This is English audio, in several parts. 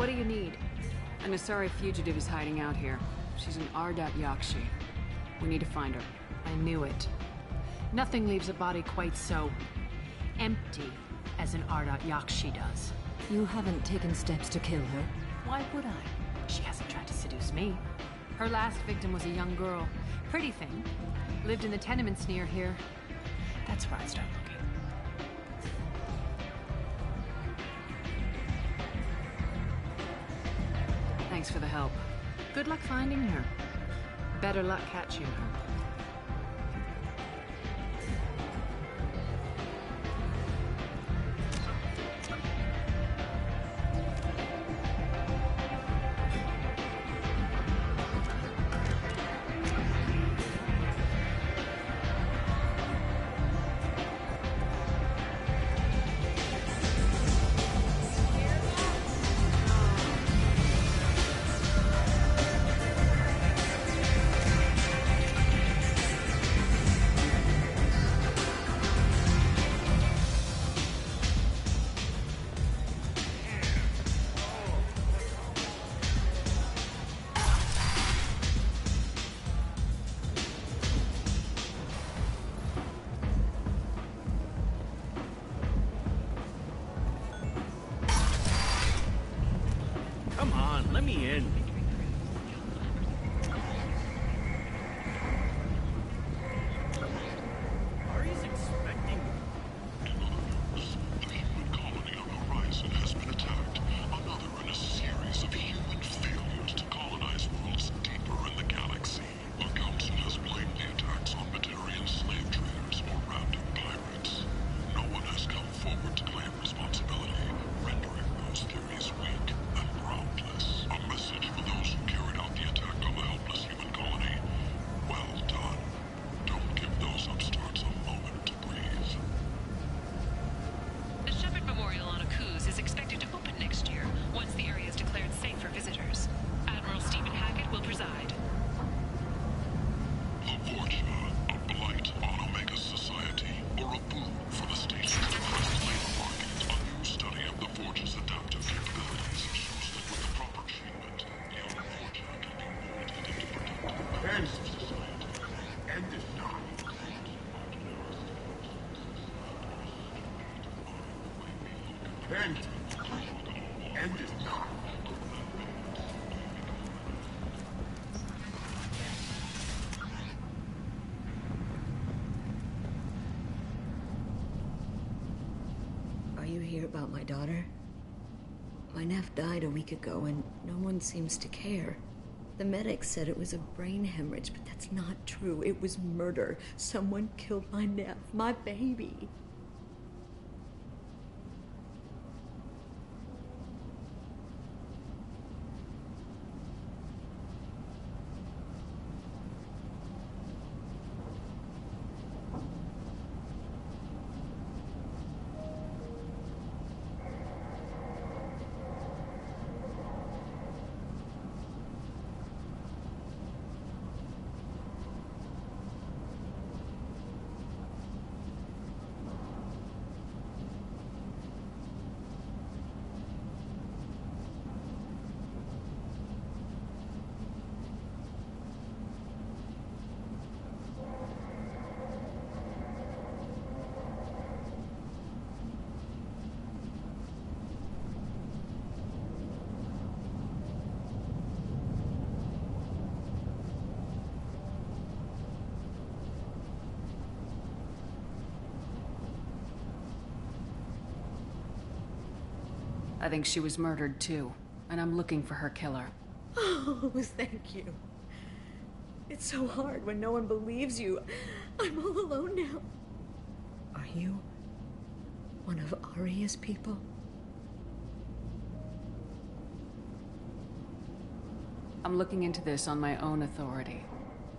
What do you need? An Asari fugitive is hiding out here. She's an Ardat Yakshi. We need to find her. I knew it. Nothing leaves a body quite so empty as an Ardat Yakshi does. You haven't taken steps to kill her? Why would I? She hasn't tried to seduce me. Her last victim was a young girl. Pretty thing. Lived in the tenements near here. That's where I'd start looking. Thanks for the help. Good luck finding her. Better luck catching her. Come on, let me in. Ari's expecting... The human colony on the horizon has been attacked. Another in a series of human failures to colonize worlds deeper in the galaxy. The Council has blamed the attacks on Batarian slave traders or random pirates. No one has come forward to claim responsibility, rendering those theories weak and groundless. A message for those who carried out the attack on the helpless human colony. Well done. Don't give those upstarts a moment to breathe. The Shepard Memorial on Akuz is expected to open next year, once the area is declared safe for visitors. Admiral Stephen Hackett will preside. The Vorcha, a blight on Omega's society, or a boon for the station's depressed labor market. A new study of the Vorcha's adaptive capabilities shows that with the proper treatment, young Vorcha can be molded into productive members of society. And if not, and if not, Are you here about my daughter? My nephew died a week ago and no one seems to care. The medics said it was a brain hemorrhage, but that's not true. It was murder. Someone killed my nephew, my baby. I think she was murdered too, and I'm looking for her killer. Oh, thank you. It's so hard when no one believes you. I'm all alone now. Are you one of Aria's people? I'm looking into this on my own authority.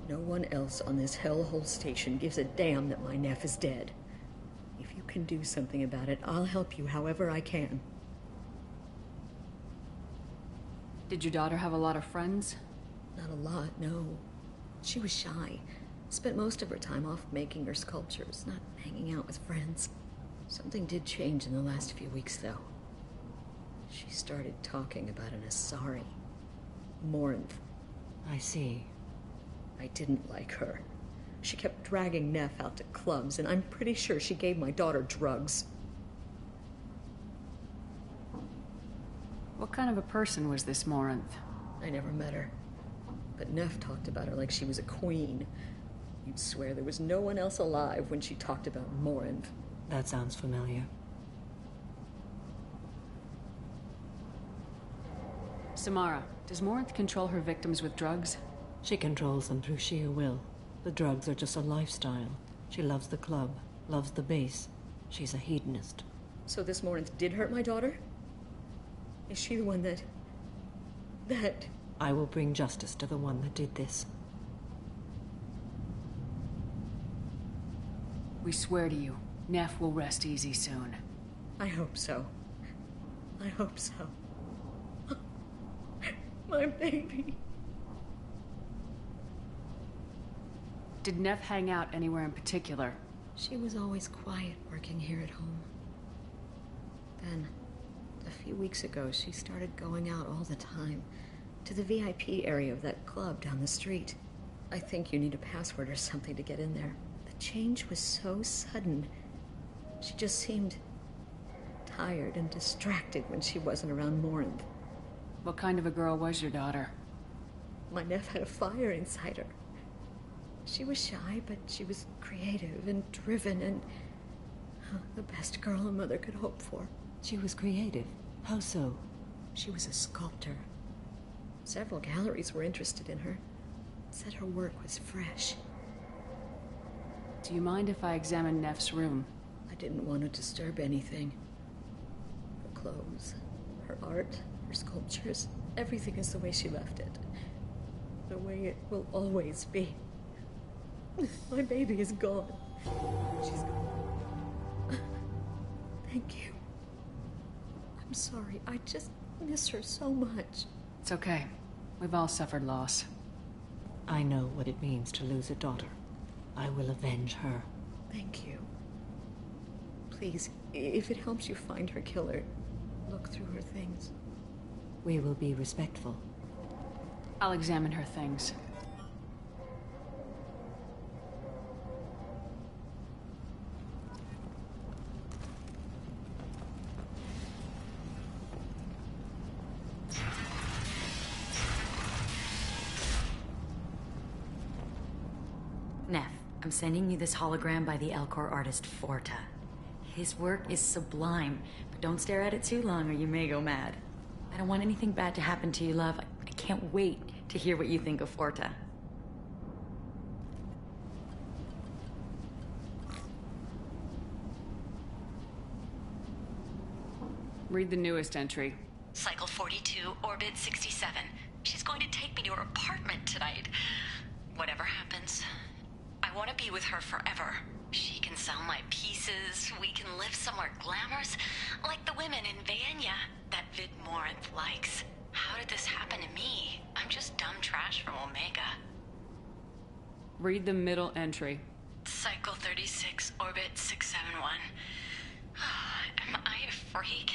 No one else on this hellhole station gives a damn that my nephew is dead. If you can do something about it, I'll help you however I can. Did your daughter have a lot of friends? Not a lot, no. She was shy. Spent most of her time off making her sculptures, not hanging out with friends. Something did change in the last few weeks, though. She started talking about an Asari. Morinth. I see. I didn't like her. She kept dragging Neff out to clubs, and I'm pretty sure she gave my daughter drugs. What kind of a person was this Morinth? I never met her. But Neff talked about her like she was a queen. You'd swear there was no one else alive when she talked about Morinth. That sounds familiar. Samara, does Morinth control her victims with drugs? She controls them through sheer will. The drugs are just a lifestyle. She loves the club, loves the base. She's a hedonist. So this Morinth did hurt my daughter? Is she the one that... I will bring justice to the one that did this. We swear to you, Neff will rest easy soon. I hope so. I hope so. My baby. Did Neff hang out anywhere in particular? She was always quiet working here at home. Then, a few weeks ago, she started going out all the time. To the VIP area of that club down the street. I think you need a password or something to get in there. The change was so sudden. She just seemed tired and distracted when she wasn't around Morinth. What kind of a girl was your daughter? My Neff had a fire inside her. She was shy, but she was creative and driven and the best girl a mother could hope for. She was creative. How so? She was a sculptor. Several galleries were interested in her. Said her work was fresh. Do you mind if I examine Neff's room? I didn't want to disturb anything. Her clothes, her art, her sculptures, everything is the way she left it. The way it will always be. My baby is gone. She's gone. Thank you. I'm sorry. I just miss her so much. It's okay. We've all suffered loss. I know what it means to lose a daughter. I will avenge her. Thank you. Please, if it helps you find her killer, look through her things. We will be respectful. I'll examine her things. Neff, I'm sending you this hologram by the Elcor artist Forta. His work is sublime, but don't stare at it too long or you may go mad. I don't want anything bad to happen to you, love. I can't wait to hear what you think of Forta. Read the newest entry. Cycle 42, Orbit 67. She's going to take me to her apartment tonight. Whatever happens, I want to be with her forever. She can sell my pieces. We can live somewhere glamorous, like the women in Vanya that Vid Morinth likes. How did this happen to me? I'm just dumb trash from Omega. Read the middle entry. Cycle 36, Orbit 671. Am I a freak?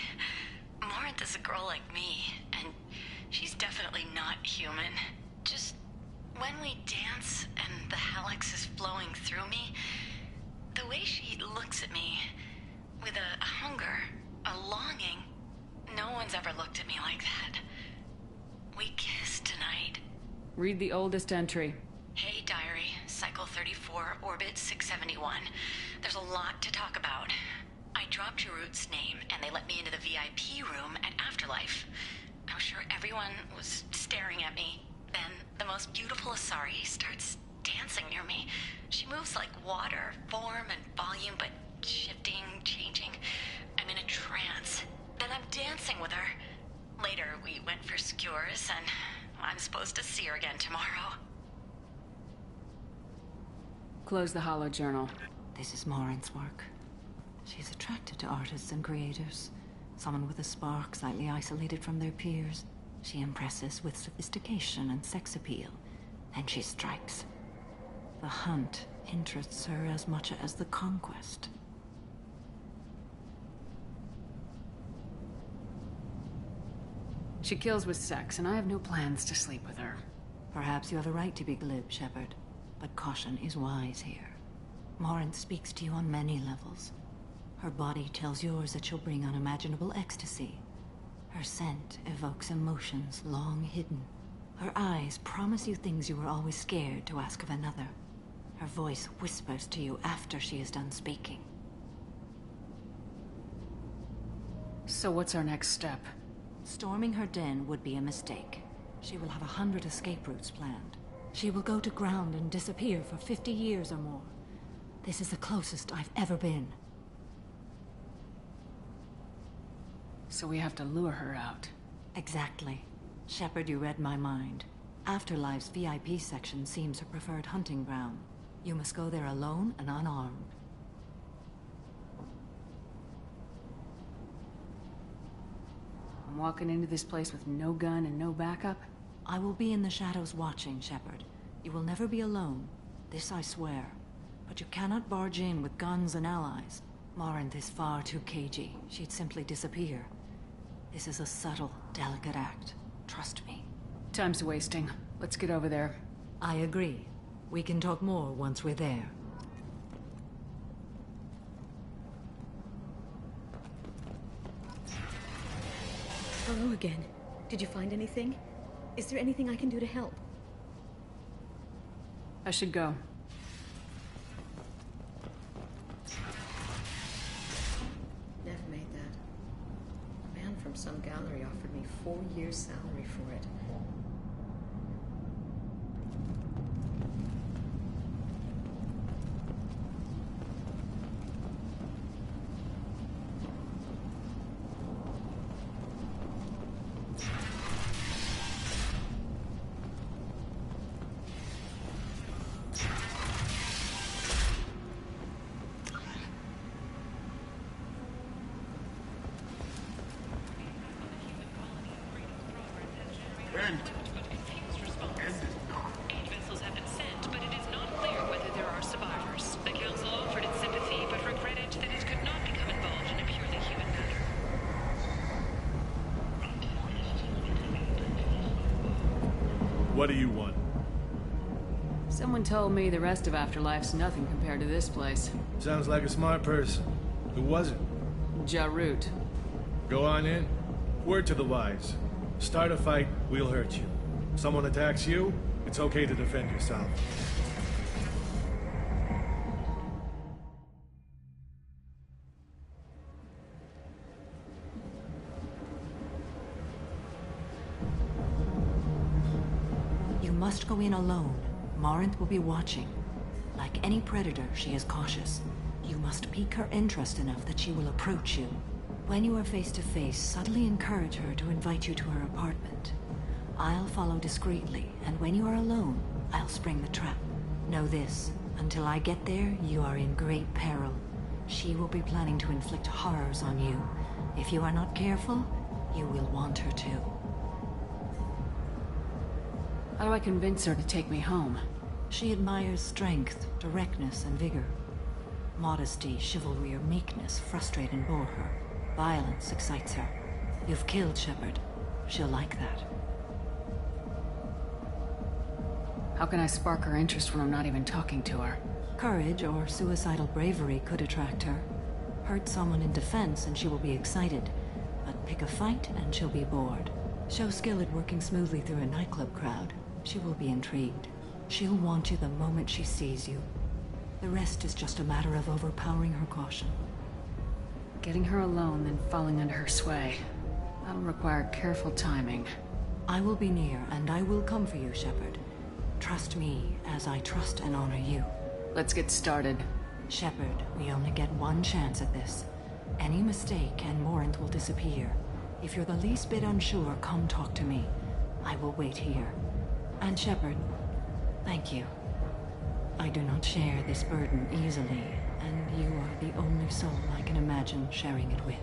Morinth is a girl like me, and she's definitely not human. Just when we dance and the helix is flowing through me, the way she looks at me with a hunger, a longing, no one's ever looked at me like that. We kissed tonight. Read the oldest entry. Hey, diary, Cycle 34, Orbit 671. There's a lot to talk about. I dropped Jarut's name, and they let me into the VIP room at Afterlife. I was sure everyone was staring at me. Then the most beautiful Asari starts dancing near me. She moves like water, form and volume, but shifting, changing. I'm in a trance. Then I'm dancing with her. Later, we went for skewers, and I'm supposed to see her again tomorrow. Close the holo journal. This is Morinth's work. She's attracted to artists and creators. Someone with a spark, slightly isolated from their peers. She impresses with sophistication and sex appeal. Then she strikes. The hunt interests her as much as the conquest. She kills with sex, and I have no plans to sleep with her. Perhaps you have a right to be glib, Shepard, but caution is wise here. Morinth speaks to you on many levels. Her body tells yours that she'll bring unimaginable ecstasy. Her scent evokes emotions long hidden. Her eyes promise you things you were always scared to ask of another. Her voice whispers to you after she is done speaking. So what's our next step? Storming her den would be a mistake. She will have 100 escape routes planned. She will go to ground and disappear for 50 years or more. This is the closest I've ever been. So we have to lure her out. Exactly. Shepard, you read my mind. Afterlife's VIP section seems her preferred hunting ground. You must go there alone and unarmed. I'm walking into this place with no gun and no backup? I will be in the shadows watching, Shepard. You will never be alone. This I swear. But you cannot barge in with guns and allies. Morinth is far too cagey. She'd simply disappear. This is a subtle, delicate act. Trust me. Time's wasting. Let's get over there. I agree. We can talk more once we're there. Hello again. Did you find anything? Is there anything I can do to help? I should go. Nev made that. A man from some gallery offered me 4 years' salary for it. What do you want? Someone told me the rest of Afterlife's nothing compared to this place. Sounds like a smart person. Who was it? Jarut. Go on in. Word to the wise. Start a fight, we'll hurt you. Someone attacks you, it's okay to defend yourself. You must go in alone. Morinth will be watching. Like any predator, she is cautious. You must pique her interest enough that she will approach you. When you are face to face, subtly encourage her to invite you to her apartment. I'll follow discreetly, and when you are alone, I'll spring the trap. Know this, until I get there, you are in great peril. She will be planning to inflict horrors on you. If you are not careful, you will want her to. How do I convince her to take me home? She admires strength, directness, and vigor. Modesty, chivalry, or meekness frustrate and bore her. Violence excites her. You've killed Shepard. She'll like that. How can I spark her interest when I'm not even talking to her? Courage or suicidal bravery could attract her. Hurt someone in defense and she will be excited. But pick a fight and she'll be bored. Show skill at working smoothly through a nightclub crowd. She will be intrigued. She'll want you the moment she sees you. The rest is just a matter of overpowering her caution. Getting her alone, then falling under her sway. That'll require careful timing. I will be near, and I will come for you, Shepard. Trust me, as I trust and honor you. Let's get started. Shepard, we only get one chance at this. Any mistake and Morinth will disappear. If you're the least bit unsure, come talk to me. I will wait here. And Shepard, thank you. I do not share this burden easily, and you are the only soul I can imagine sharing it with.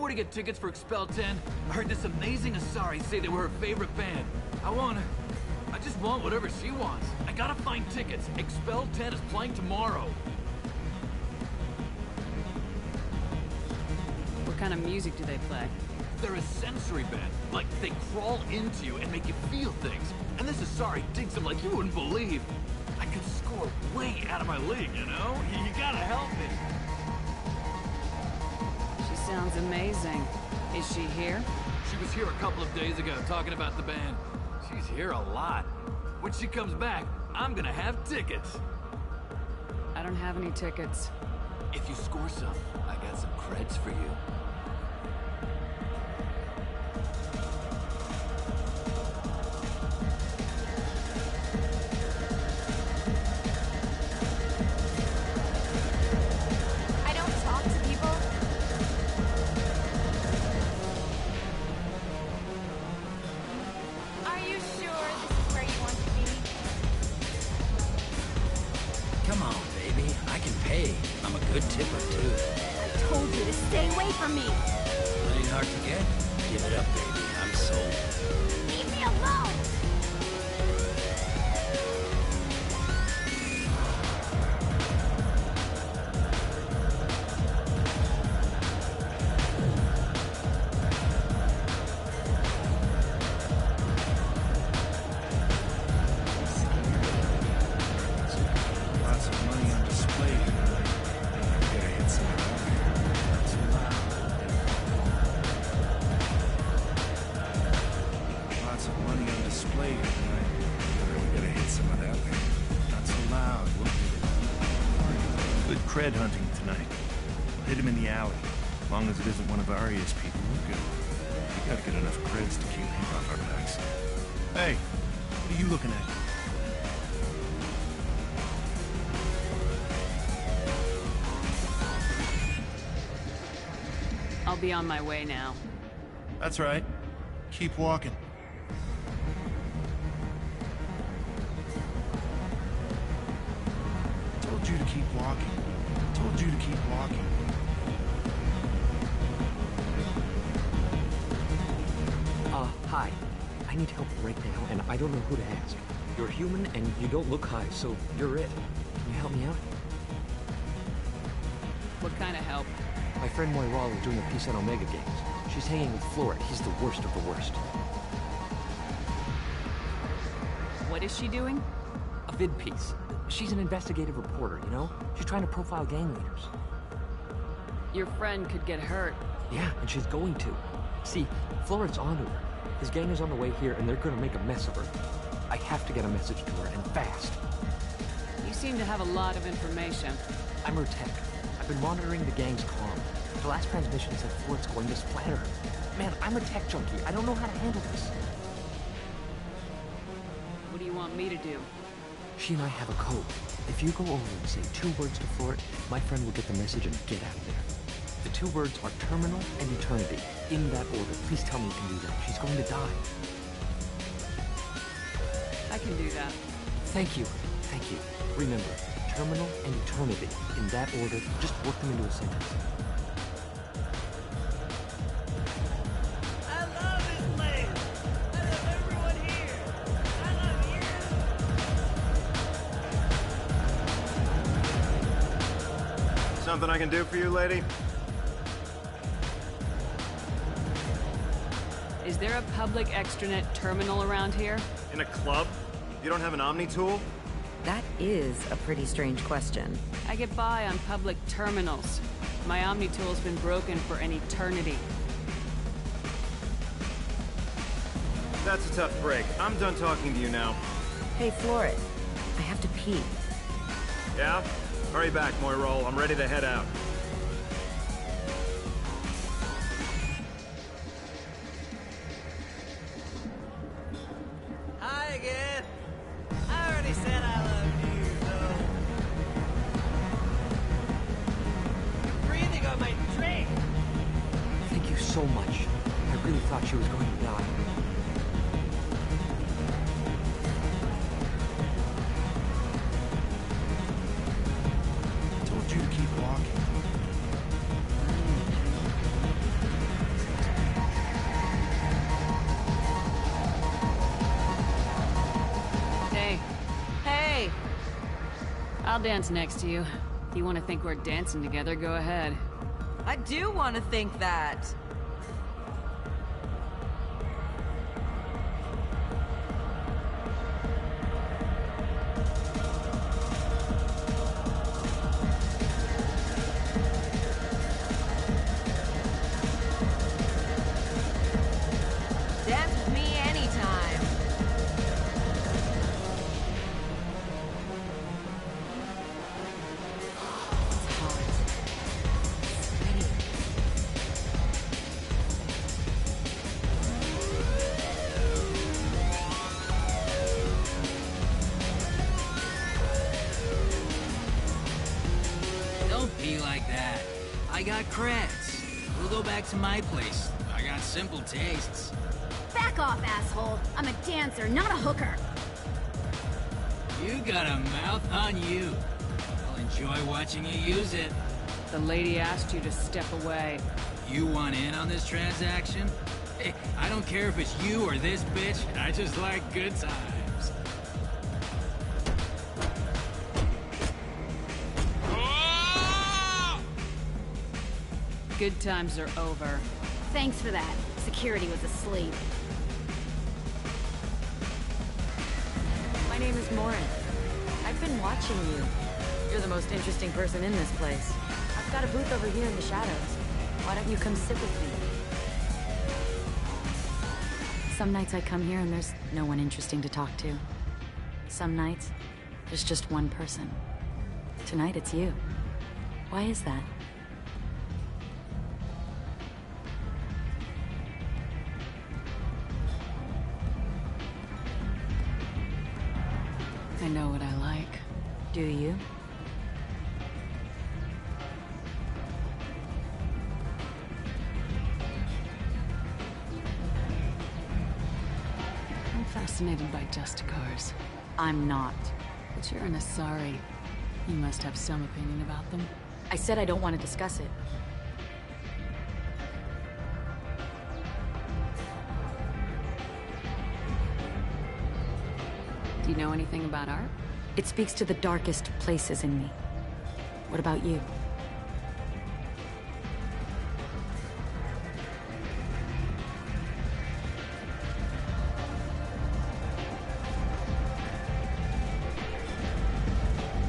To get tickets for Expel 10. I heard this amazing Asari say they were her favorite band. I just want whatever she wants. I gotta find tickets. Expel 10 is playing tomorrow. What kind of music do they play? They're a sensory band. Like, they crawl into you and make you feel things. And this Asari digs them like you wouldn't believe. I could score way out of my league, you know? You gotta help me. Sounds amazing. Is she here? She was here a couple of days ago talking about the band. She's here a lot. When she comes back, I'm gonna have tickets. I don't have any tickets. If you score some, I got some creds for you. Come on, baby. I can pay. I'm a good tipper, too. told you to stay away from me! Ain't hard to get. Give it up, baby. I'm sold. Leave me alone! Lots of money on display tonight. Gotta hit some of that. Not so loud. Lots of money on display tonight. Really gotta hit some of that. Not so loud. Good cred hunting tonight. Hit him in the alley. As long as it isn't one of Arya's people, we're good. We gotta get enough creds to keep him off our backs. Hey, what are you looking at? I'll be on my way now. That's right. Keep walking. Told you to keep walking. Told you to keep walking. Hi. I need help right now, and I don't know who to ask. You're human, and you don't look high, so you're it. Can you help me out? What kind of help? My friend Moira is doing a piece on Omega Games. She's hanging with Floret. He's the worst of the worst. What is she doing? A vid piece. She's an investigative reporter, you know? She's trying to profile gang leaders. Your friend could get hurt. Yeah, and she's going to. See, Floret's onto her. His gang is on the way here, and they're gonna make a mess of her. I have to get a message to her, and fast. You seem to have a lot of information. I'm her tech. I've been monitoring the gang's comm. The last transmission said Floret's going to splatter her. Man, I'm a tech junkie. I don't know how to handle this. What do you want me to do? She and I have a code. If you go over and say 2 words to Floret, my friend will get the message and get out of there. The 2 words are terminal and eternity. In that order. Please tell me you can do that. She's going to die. I can do that. Thank you. Thank you. Remember, terminal and eternity. In that order, just work them into a sentence. I love this place! I love everyone here! I love you! Something I can do for you, lady? Is there a public extranet terminal around here? In a club? You don't have an Omni tool? That is a pretty strange question. I get by on public terminals. My Omni tool's been broken for an eternity. That's a tough break. I'm done talking to you now. Hey, Floret. I have to pee. Yeah? Hurry back, Moira. I'm ready to head out. Hi again! I already said I loved you, though. You're breathing on my drink! Thank you so much. I really thought she was going to die. Told you to keep walking. Hey. Hey! I'll dance next to you. If you want to think we're dancing together, go ahead. I do want to think that. Dance with me anytime. It's hot. Sweaty. Don't be like that. I got creds. We'll go back to my place. I got simple tastes. Back off, asshole! I'm a dancer, not a hooker! You got a mouth on you. I'll enjoy watching you use it. The lady asked you to step away. You want in on this transaction? Hey, I don't care if it's you or this bitch. I just like good times. Good times are over. Thanks for that. Security was asleep. My name is Morin. I've been watching you. You're the most interesting person in this place. I've got a booth over here in the shadows. Why don't you come sit with me? Some nights I come here and there's no one interesting to talk to. Some nights, there's just one person. Tonight it's you. Why is that? I know what I like. Do you? I'm fascinated by Justicars. I'm not. But you're an Asari. You must have some opinion about them. I said I don't want to discuss it. Do you know anything about art? It speaks to the darkest places in me. What about you?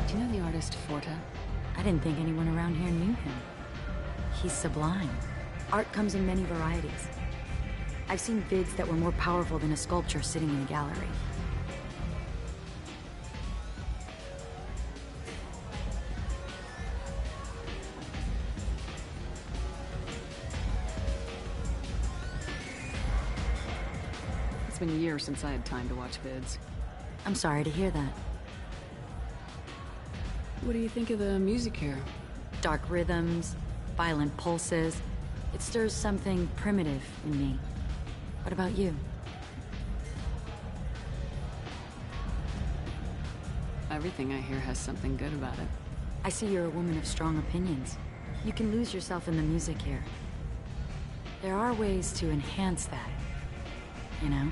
Do you know the artist Forta? I didn't think anyone around here knew him. He's sublime. Art comes in many varieties. I've seen vids that were more powerful than a sculpture sitting in a gallery. It's been years since I had time to watch vids. I'm sorry to hear that. What do you think of the music here? Dark rhythms, violent pulses. It stirs something primitive in me. What about you? Everything I hear has something good about it. I see you're a woman of strong opinions. You can lose yourself in the music here. There are ways to enhance that, you know?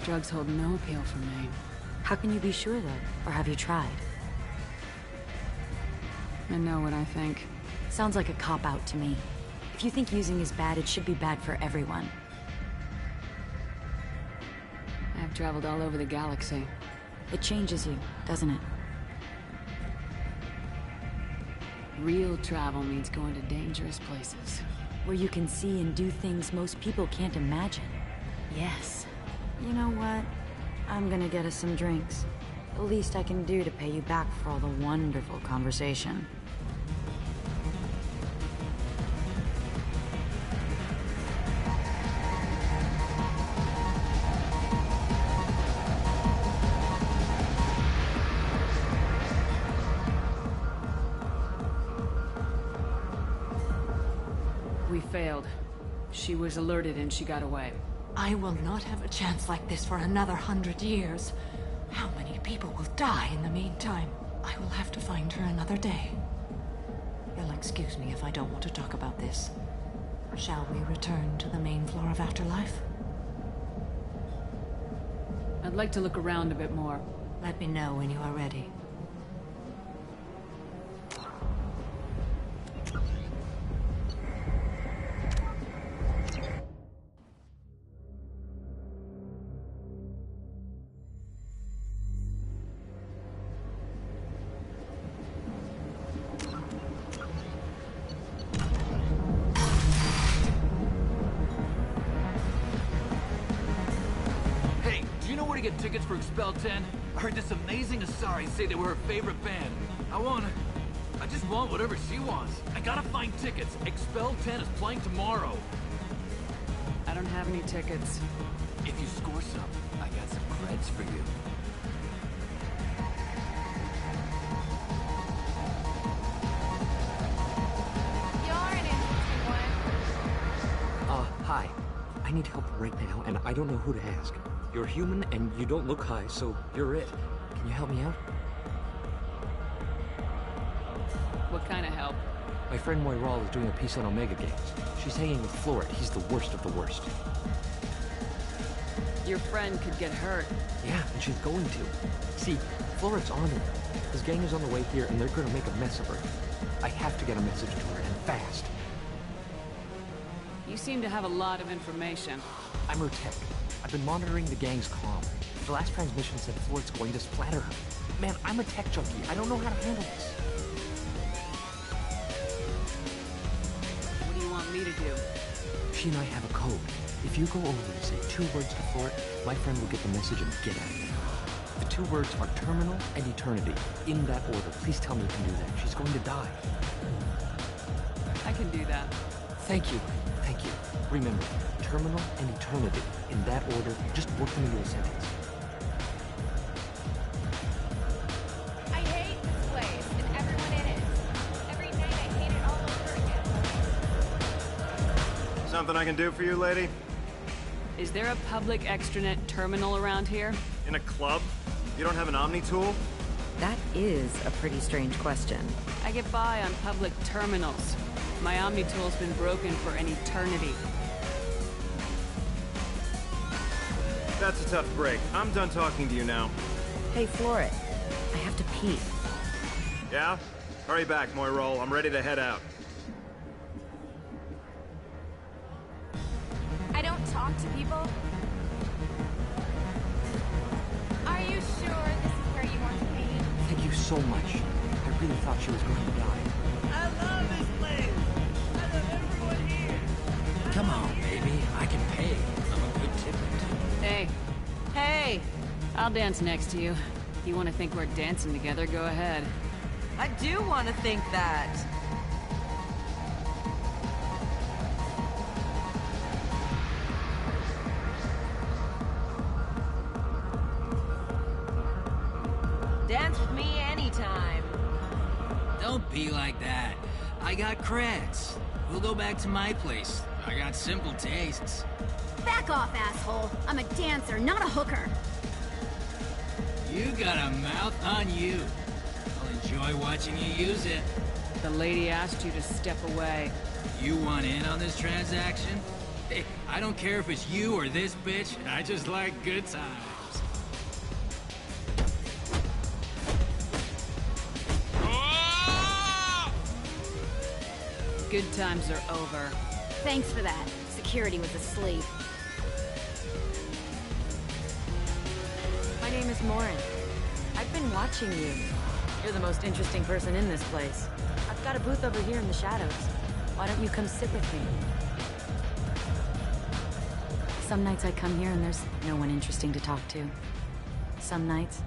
Drugs hold no appeal for me. How can you be sure, though? Or have you tried? I know what I think. Sounds like a cop-out to me. If you think using is bad, it should be bad for everyone. I've traveled all over the galaxy. It changes you, doesn't it? Real travel means going to dangerous places. Where you can see and do things most people can't imagine. Yes. You know what? I'm gonna get us some drinks. The least I can do to pay you back for all the wonderful conversation. We failed. She was alerted and she got away. I will not have a chance like this for another 100 years. How many people will die in the meantime? I will have to find her another day. You'll excuse me if I don't want to talk about this. Shall we return to the main floor of Afterlife? I'd like to look around a bit more. Let me know when you are ready. Get tickets for Expel 10? I heard this amazing Asari say they were her favorite band. I just want whatever she wants. I gotta find tickets. Expel 10 is playing tomorrow. I don't have any tickets. If you score some, I got some creds for you. You're an interesting one. Hi. I need help right now, and I don't know who to ask. You're human and you don't look high, so you're it. Can you help me out? What kind of help? My friend Moiral is doing a piece on Omega Games. She's hanging with Floret. He's the worst of the worst. Your friend could get hurt. Yeah, and she's going to. See, Floret's on her. His gang is on the way here, and they're gonna make a mess of her. I have to get a message to her, and fast. You seem to have a lot of information. I'm her tech. I've been monitoring the gang's comm. The last transmission said Floret's going to splatter her. Man, I'm a tech junkie. I don't know how to handle this. What do you want me to do? She and I have a code. If you go over and say 2 words to Floret, my friend will get the message and get out of there. The 2 words are terminal and eternity. In that order. Please tell me you can do that. She's going to die. I can do that. Thank you. Thank you. Remember, terminal and eternity. In that order, just work them into a sentence. I hate this place and everyone in it. Every night I hate it all over again. Something I can do for you, lady? Is there a public extranet terminal around here? In a club? You don't have an Omni tool? That is a pretty strange question. I get by on public terminals. My Omni tool's been broken for an eternity. That's a tough break. I'm done talking to you now. Hey, Floret. I have to pee. Yeah? Hurry back, Moiral. I'm ready to head out. I don't talk to people. Are you sure this is where you want to be? Thank you so much. I really thought she was going to die. I love this place. I love everyone here. Come on, baby. I can pay. I'm a good tipper, too. Hey, Hey, I'll dance next to you. If you want to think we're dancing together, go ahead. I do want to think that. Dance with me anytime. Don't be like that. I got creds. We'll go back to my place. I got simple tastes. Back off, asshole. I'm a dancer, not a hooker. You got a mouth on you. I'll enjoy watching you use it. The lady asked you to step away. You want in on this transaction? Hey, I don't care if it's you or this bitch. I just like good times. Good times are over. Thanks for that. Security was asleep. My name is Morin. I've been watching you. You're the most interesting person in this place. I've got a booth over here in the shadows. Why don't you come sit with me? Some nights I come here and there's no one interesting to talk to. Some nights,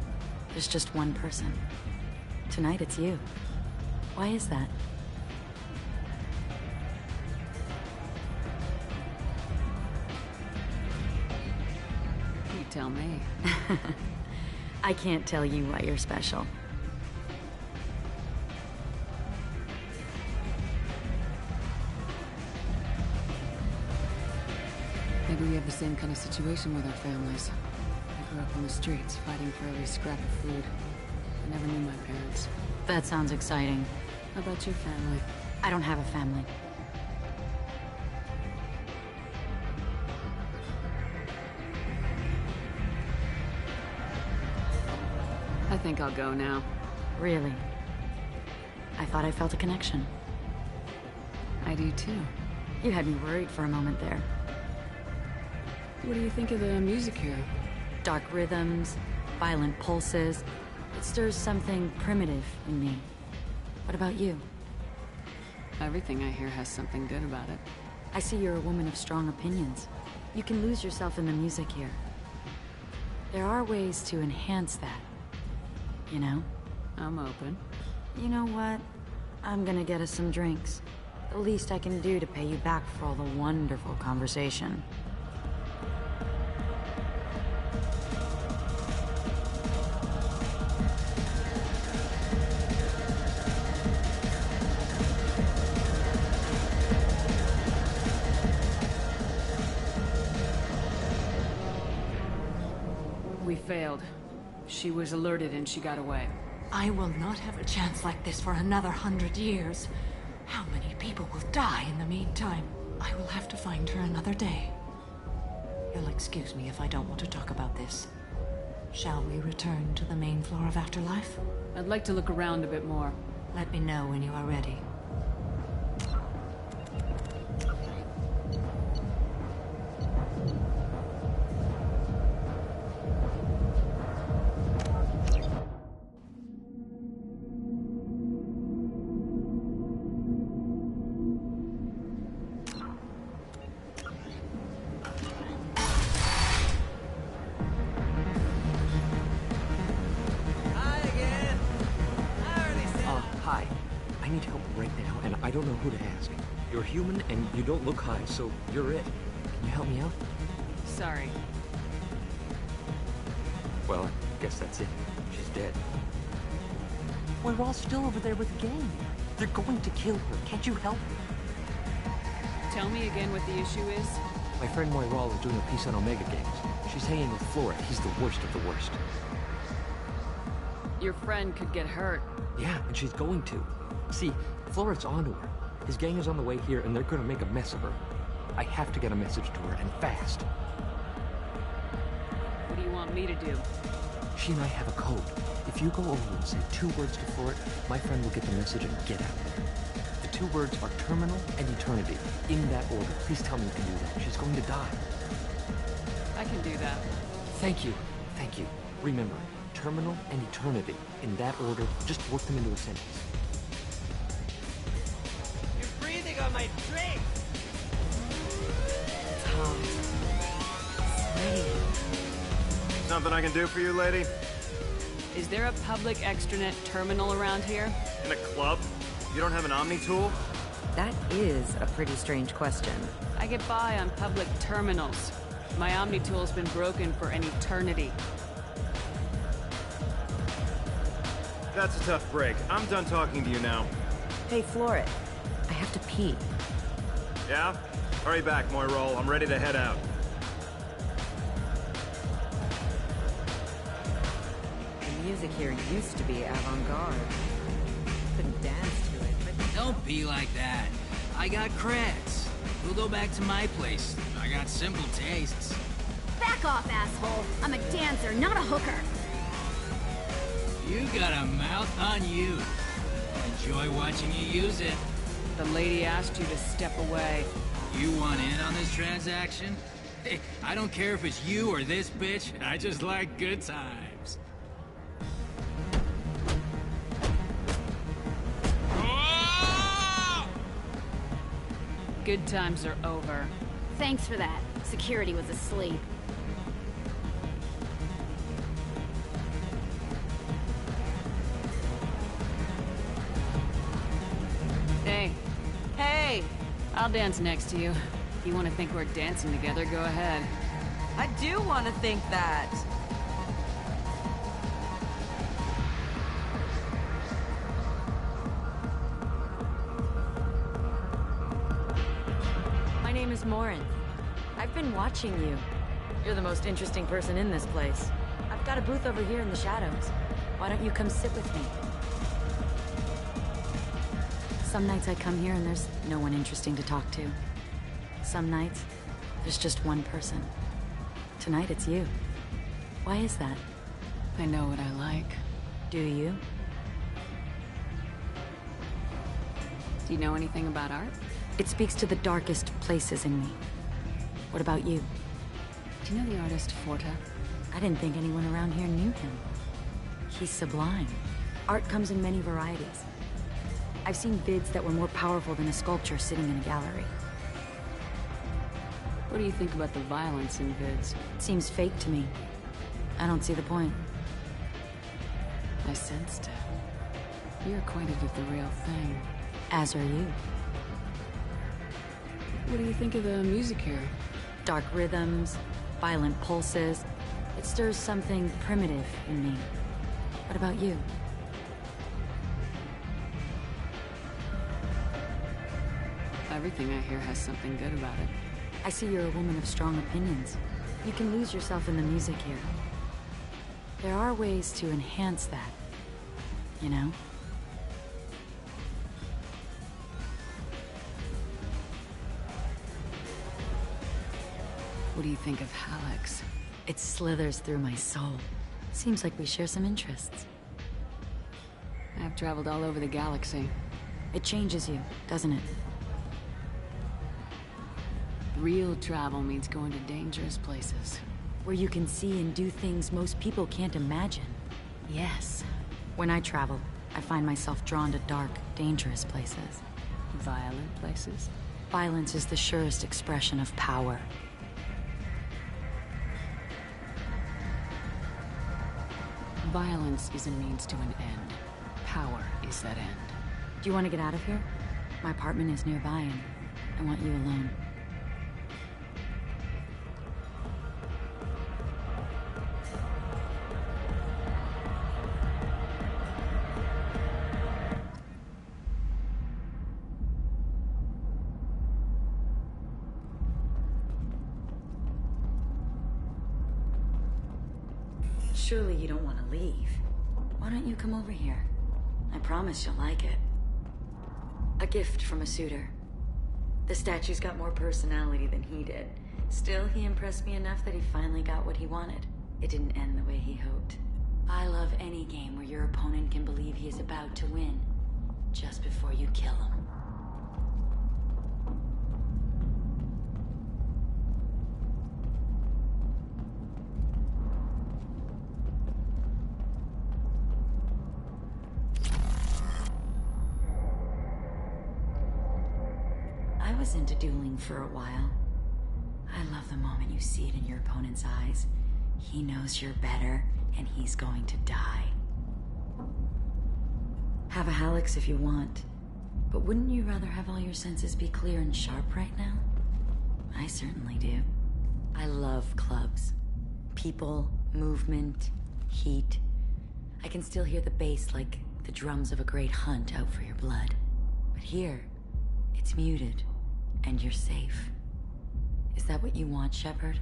there's just one person. Tonight it's you. Why is that? You tell me. I can't tell you why you're special. Maybe we have the same kind of situation with our families. I grew up on the streets, fighting for every scrap of food. I never knew my parents. That sounds exciting. How about your family? I don't have a family. I think I'll go now. Really? I thought I felt a connection. I do too. You had me worried for a moment there. What do you think of the music here? Dark rhythms, violent pulses. It stirs something primitive in me. What about you? Everything I hear has something good about it. I see you're a woman of strong opinions. You can lose yourself in the music here. There are ways to enhance that. You know? I'm open. You know what? I'm gonna get us some drinks. The least I can do to pay you back for all the wonderful conversation. We failed. She was alerted and she got away. I will not have a chance like this for another 100 years. How many people will die in the meantime? I will have to find her another day. You'll excuse me if I don't want to talk about this. Shall we return to the main floor of Afterlife? I'd like to look around a bit more. Let me know when you are ready. Hi. I need help right now, and I don't know who to ask. You're human, and you don't look high, so you're it. Can you help me out? Sorry. Well, I guess that's it. She's dead. We're all still over there with the gang. They're going to kill her. Can't you help? Tell me again what the issue is. My friend Moiral is doing a piece on Omega Games. She's hanging with Flora. He's the worst of the worst. Your friend could get hurt. Yeah, and she's going to. See, Flora's onto her. His gang is on the way here, and they're gonna make a mess of her. I have to get a message to her, and fast. What do you want me to do? She and I have a code. If you go over and say 2 words to Flora, my friend will get the message and get out there. The 2 words are terminal and eternity. In that order. Please tell me you can do that. She's going to die. I can do that. Thank you. Thank you. Remember, terminal and eternity. In that order, just work them into a sentence. You're breathing on my drink! Something I can do for you, lady? Is there a public extranet terminal around here? In a club? You don't have an Omni tool? That is a pretty strange question. I get by on public terminals. My Omni tool's been broken for an eternity. That's a tough break. I'm done talking to you now. Hey, Floret. I have to pee. Yeah? Hurry back, Moiral. I'm ready to head out. The music here used to be avant-garde. Couldn't dance to it, but... Don't be like that. I got creds. We'll go back to my place. I got simple tastes. Back off, asshole. I'm a dancer, not a hooker. You got a mouth on you. Enjoy watching you use it. The lady asked you to step away. You want in on this transaction? Hey, I don't care if it's you or this bitch. I just like good times. Good times are over. Thanks for that. Security was asleep. Hey. Hey! I'll dance next to you. If you want to think we're dancing together, go ahead. I do want to think that. My name is Morin. I've been watching you. You're the most interesting person in this place. I've got a booth over here in the shadows. Why don't you come sit with me? Some nights I come here and there's no one interesting to talk to. Some nights, there's just one person. Tonight it's you. Why is that? I know what I like. Do you? Do you know anything about art? It speaks to the darkest places in me. What about you? Do you know the artist Forta? I didn't think anyone around here knew him. He's sublime. Art comes in many varieties. I've seen vids that were more powerful than a sculpture sitting in a gallery. What do you think about the violence in vids? It seems fake to me. I don't see the point. I sensed it. You're acquainted with the real thing. As are you. What do you think of the music here? Dark rhythms, violent pulses. It stirs something primitive in me. What about you? Everything I hear has something good about it. I see you're a woman of strong opinions. You can lose yourself in the music here. There are ways to enhance that, you know? What do you think of Hallex? It slithers through my soul. Seems like we share some interests. I've traveled all over the galaxy. It changes you, doesn't it? Real travel means going to dangerous places. Where you can see and do things most people can't imagine. Yes. When I travel, I find myself drawn to dark, dangerous places. Violent places? Violence is the surest expression of power. Violence is a means to an end. Power is that end. Do you want to get out of here? My apartment is nearby and I want you alone. Surely you don't want to leave. Why don't you come over here? I promise you'll like it. A gift from a suitor. The statue's got more personality than he did. Still, he impressed me enough that he finally got what he wanted. It didn't end the way he hoped. I love any game where your opponent can believe he is about to win, just before you kill him. I was into dueling for a while. I love the moment you see it in your opponent's eyes. He knows you're better, and he's going to die. Have a Hallex if you want, but wouldn't you rather have all your senses be clear and sharp right now? I certainly do. I love clubs. People, movement, heat. I can still hear the bass like the drums of a great hunt out for your blood. But here, it's muted. And you're safe. Is that what you want, Shepard?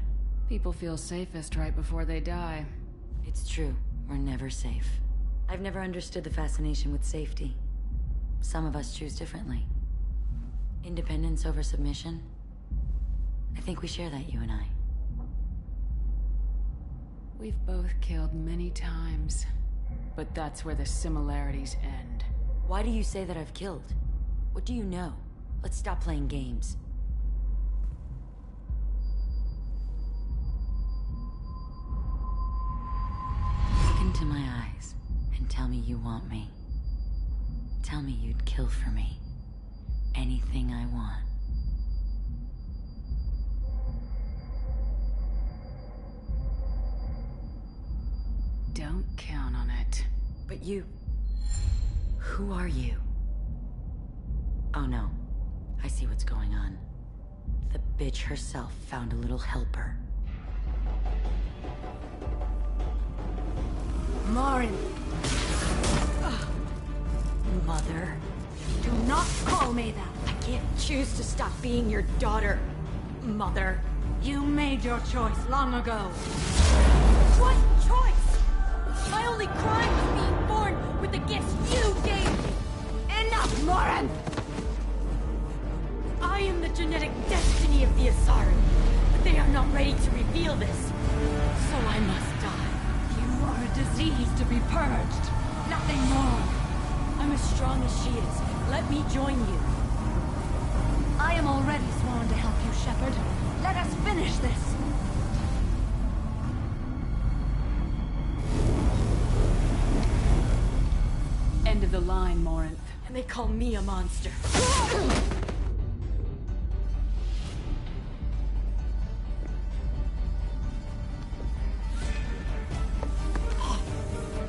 People feel safest right before they die. It's true. We're never safe. I've never understood the fascination with safety. Some of us choose differently. Independence over submission? I think we share that, you and I. We've both killed many times, but that's where the similarities end. Why do you say that I've killed? What do you know? Let's stop playing games. Look into my eyes and tell me you want me. Tell me you'd kill for me. Anything I want. Don't count on it. But you... Who are you? Oh no. I see what's going on. The bitch herself found a little helper. Morin! Mother. Do not call me that! I can't choose to stop being your daughter, Mother. You made your choice long ago. What choice? My only crime was being born with the gifts you gave me! Enough, Morin! I am the genetic destiny of the Asari, but they are not ready to reveal this. So I must die. You are a disease to be purged. Nothing more. I'm as strong as she is. Let me join you. I am already sworn to help you, Shepard. Let us finish this. End of the line, Morinth. And they call me a monster.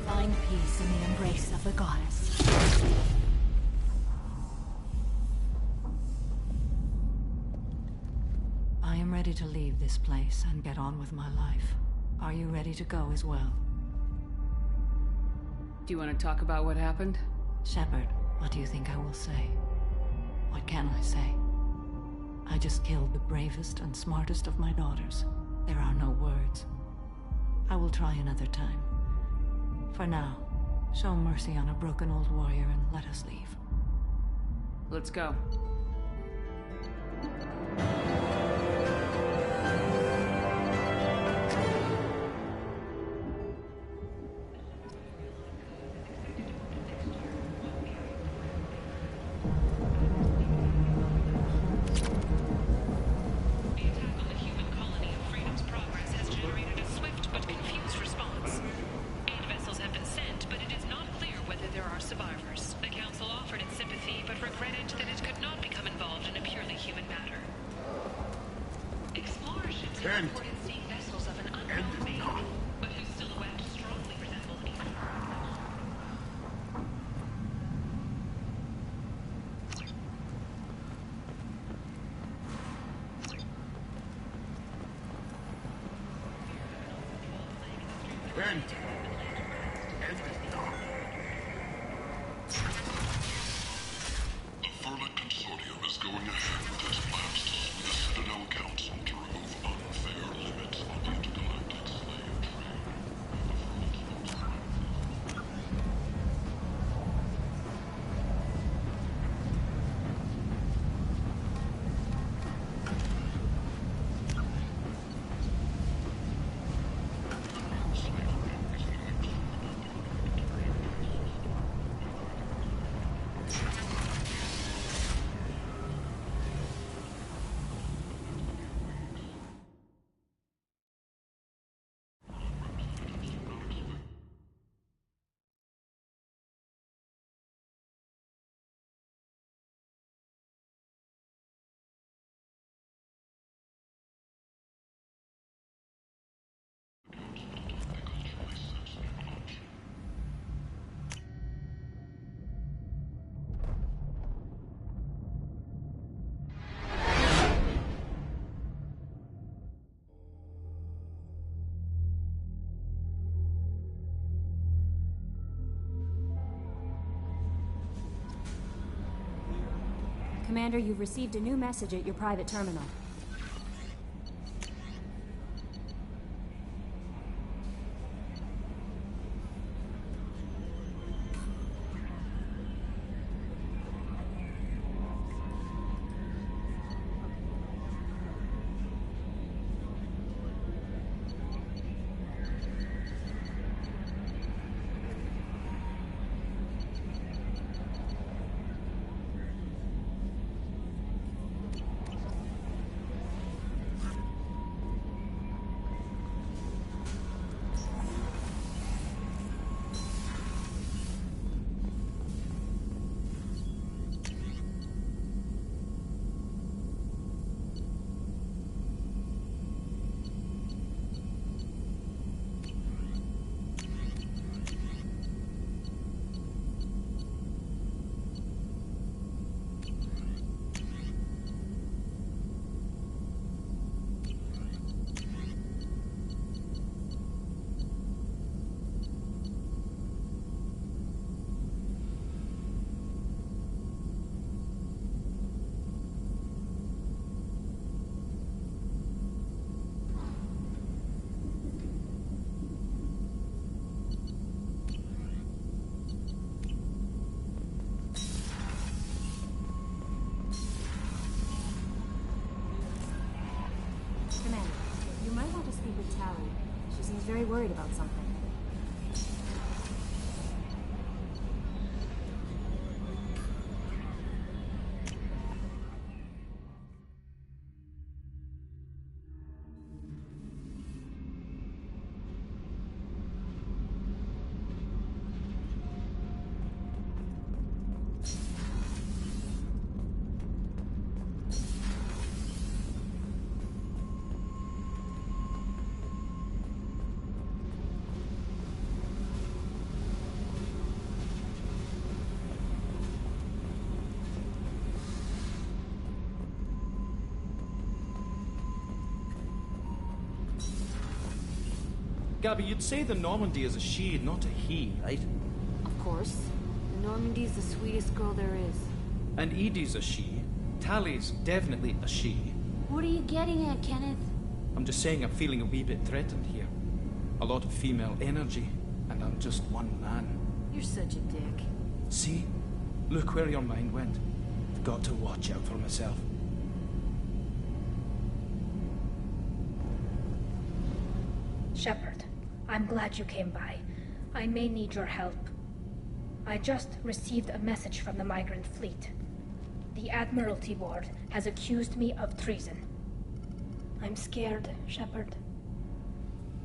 Find peace in the embrace of the goddess. I am ready to leave this place and get on with my life. Are you ready to go as well? Do you want to talk about what happened? Shepard, what do you think I will say? What can I say? I just killed the bravest and smartest of my daughters. There are no words. I will try another time. For now, show mercy on a broken old warrior and let us leave. Let's go. Commander, you've received a new message at your private terminal. Commander, you might want to speak with Tally. She seems very worried about something. Gabby, you'd say the Normandy is a she, not a he, right? Of course. The Normandy's the sweetest girl there is. And Edie's a she. Tally's definitely a she. What are you getting at, Kenneth? I'm just saying I'm feeling a wee bit threatened here. A lot of female energy. and I'm just one man. You're such a dick. See? Look where your mind went. I've got to watch out for myself. Shepard, I'm glad you came by. I may need your help. I just received a message from the migrant fleet. The Admiralty Board has accused me of treason. I'm scared, Shepard.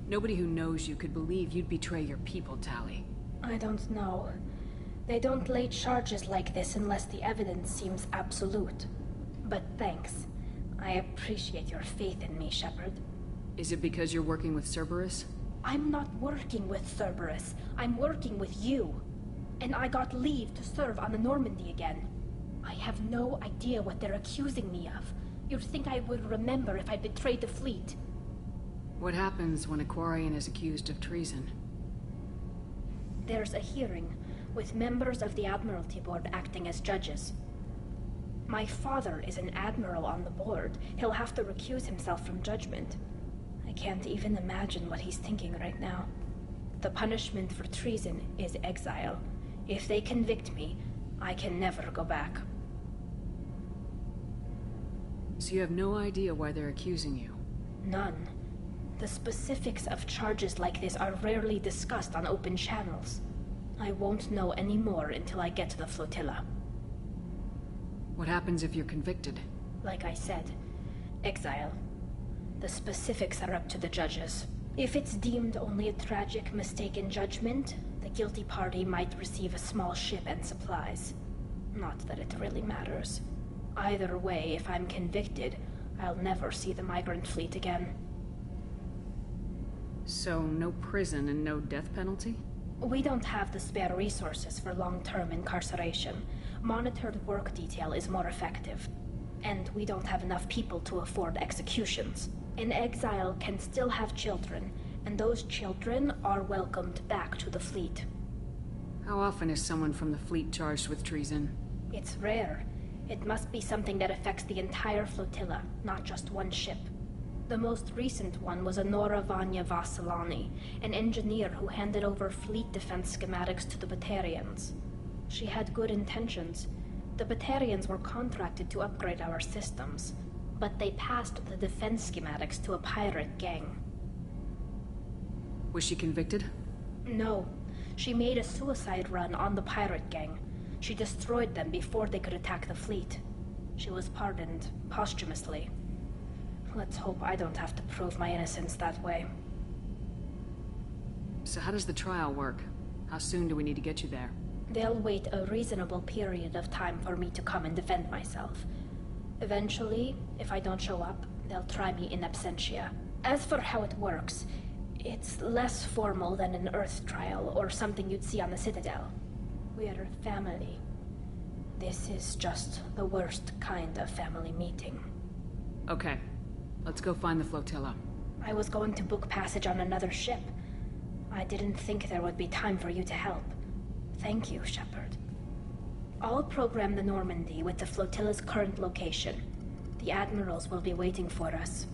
Nobody who knows you could believe you'd betray your people, Tali. I don't know. They don't lay charges like this unless the evidence seems absolute. But thanks. I appreciate your faith in me, Shepard. Is it because you're working with Cerberus? I'm not working with Cerberus. I'm working with you. And I got leave to serve on the Normandy again. I have no idea what they're accusing me of. You'd think I would remember if I betrayed the fleet. What happens when a Quarian is accused of treason? There's a hearing, with members of the Admiralty Board acting as judges. My father is an admiral on the board. He'll have to recuse himself from judgment. I can't even imagine what he's thinking right now. The punishment for treason is exile. If they convict me, I can never go back. So you have no idea why they're accusing you? None. The specifics of charges like this are rarely discussed on open channels. I won't know any more until I get to the flotilla. What happens if you're convicted? Like I said, exile. The specifics are up to the judges. If it's deemed only a tragic mistake in judgment, the guilty party might receive a small ship and supplies. Not that it really matters. Either way, if I'm convicted, I'll never see the migrant fleet again. So, no prison and no death penalty? We don't have the spare resources for long-term incarceration. Monitored work detail is more effective. And we don't have enough people to afford executions. An exile can still have children, and those children are welcomed back to the fleet. How often is someone from the fleet charged with treason? It's rare. It must be something that affects the entire flotilla, not just one ship. The most recent one was Honora Vanya Vassilani, an engineer who handed over fleet defense schematics to the Batarians. She had good intentions. The Batarians were contracted to upgrade our systems, but they passed the defense schematics to a pirate gang. Was she convicted? No. She made a suicide run on the pirate gang. She destroyed them before they could attack the fleet. She was pardoned posthumously. Let's hope I don't have to prove my innocence that way. So how does the trial work? How soon do we need to get you there? They'll wait a reasonable period of time for me to come and defend myself. Eventually, if I don't show up, they'll try me in absentia. As for how it works, it's less formal than an Earth trial or something you'd see on the Citadel. We're family. This is just the worst kind of family meeting. Okay. Let's go find the flotilla. I was going to book passage on another ship. I didn't think there would be time for you to help. Thank you, Shepard. I'll program the Normandy with the flotilla's current location. The admirals will be waiting for us.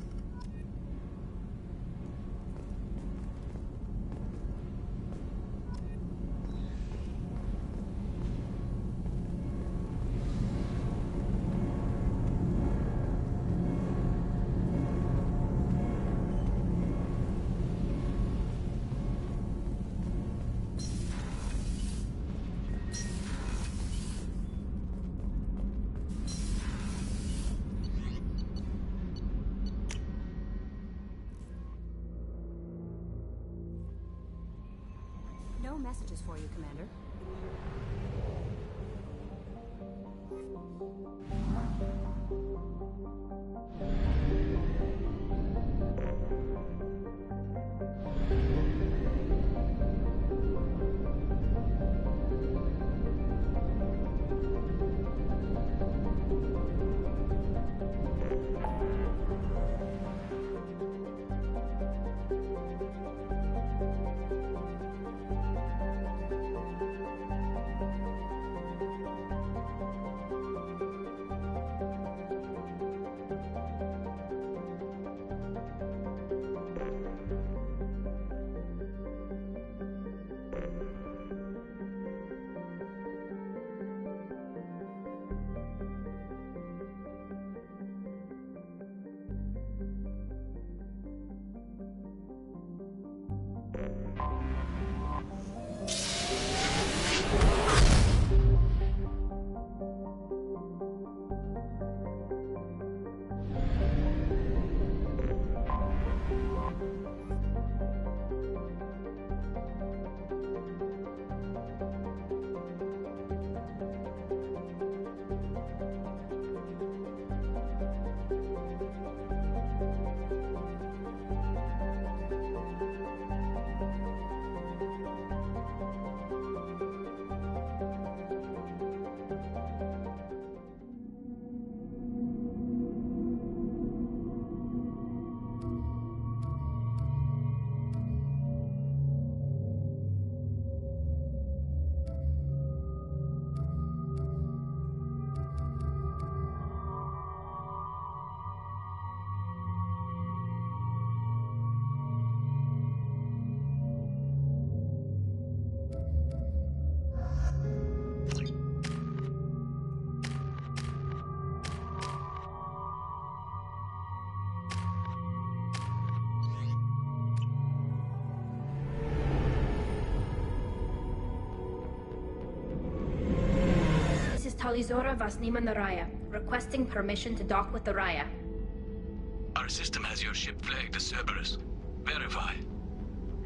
No messages for you, Commander. Talizora Vasnima Naraya, requesting permission to dock with the Raya. Our system has your ship flagged as Cerberus. Verify.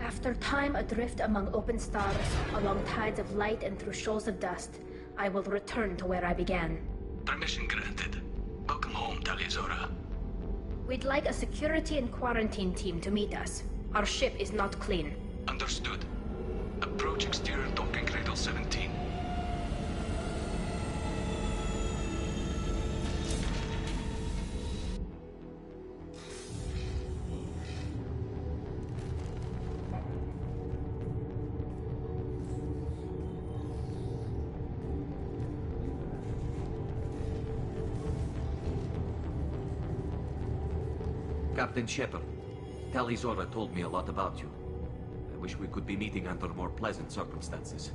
After time adrift among open stars, along tides of light and through shoals of dust, I will return to where I began. Permission granted. Welcome home, Talizora. We'd like a security and quarantine team to meet us. Our ship is not clean. Understood. Approach exterior docking cradle 17. Captain Shepard, Talizora told me a lot about you. I wish we could be meeting under more pleasant circumstances.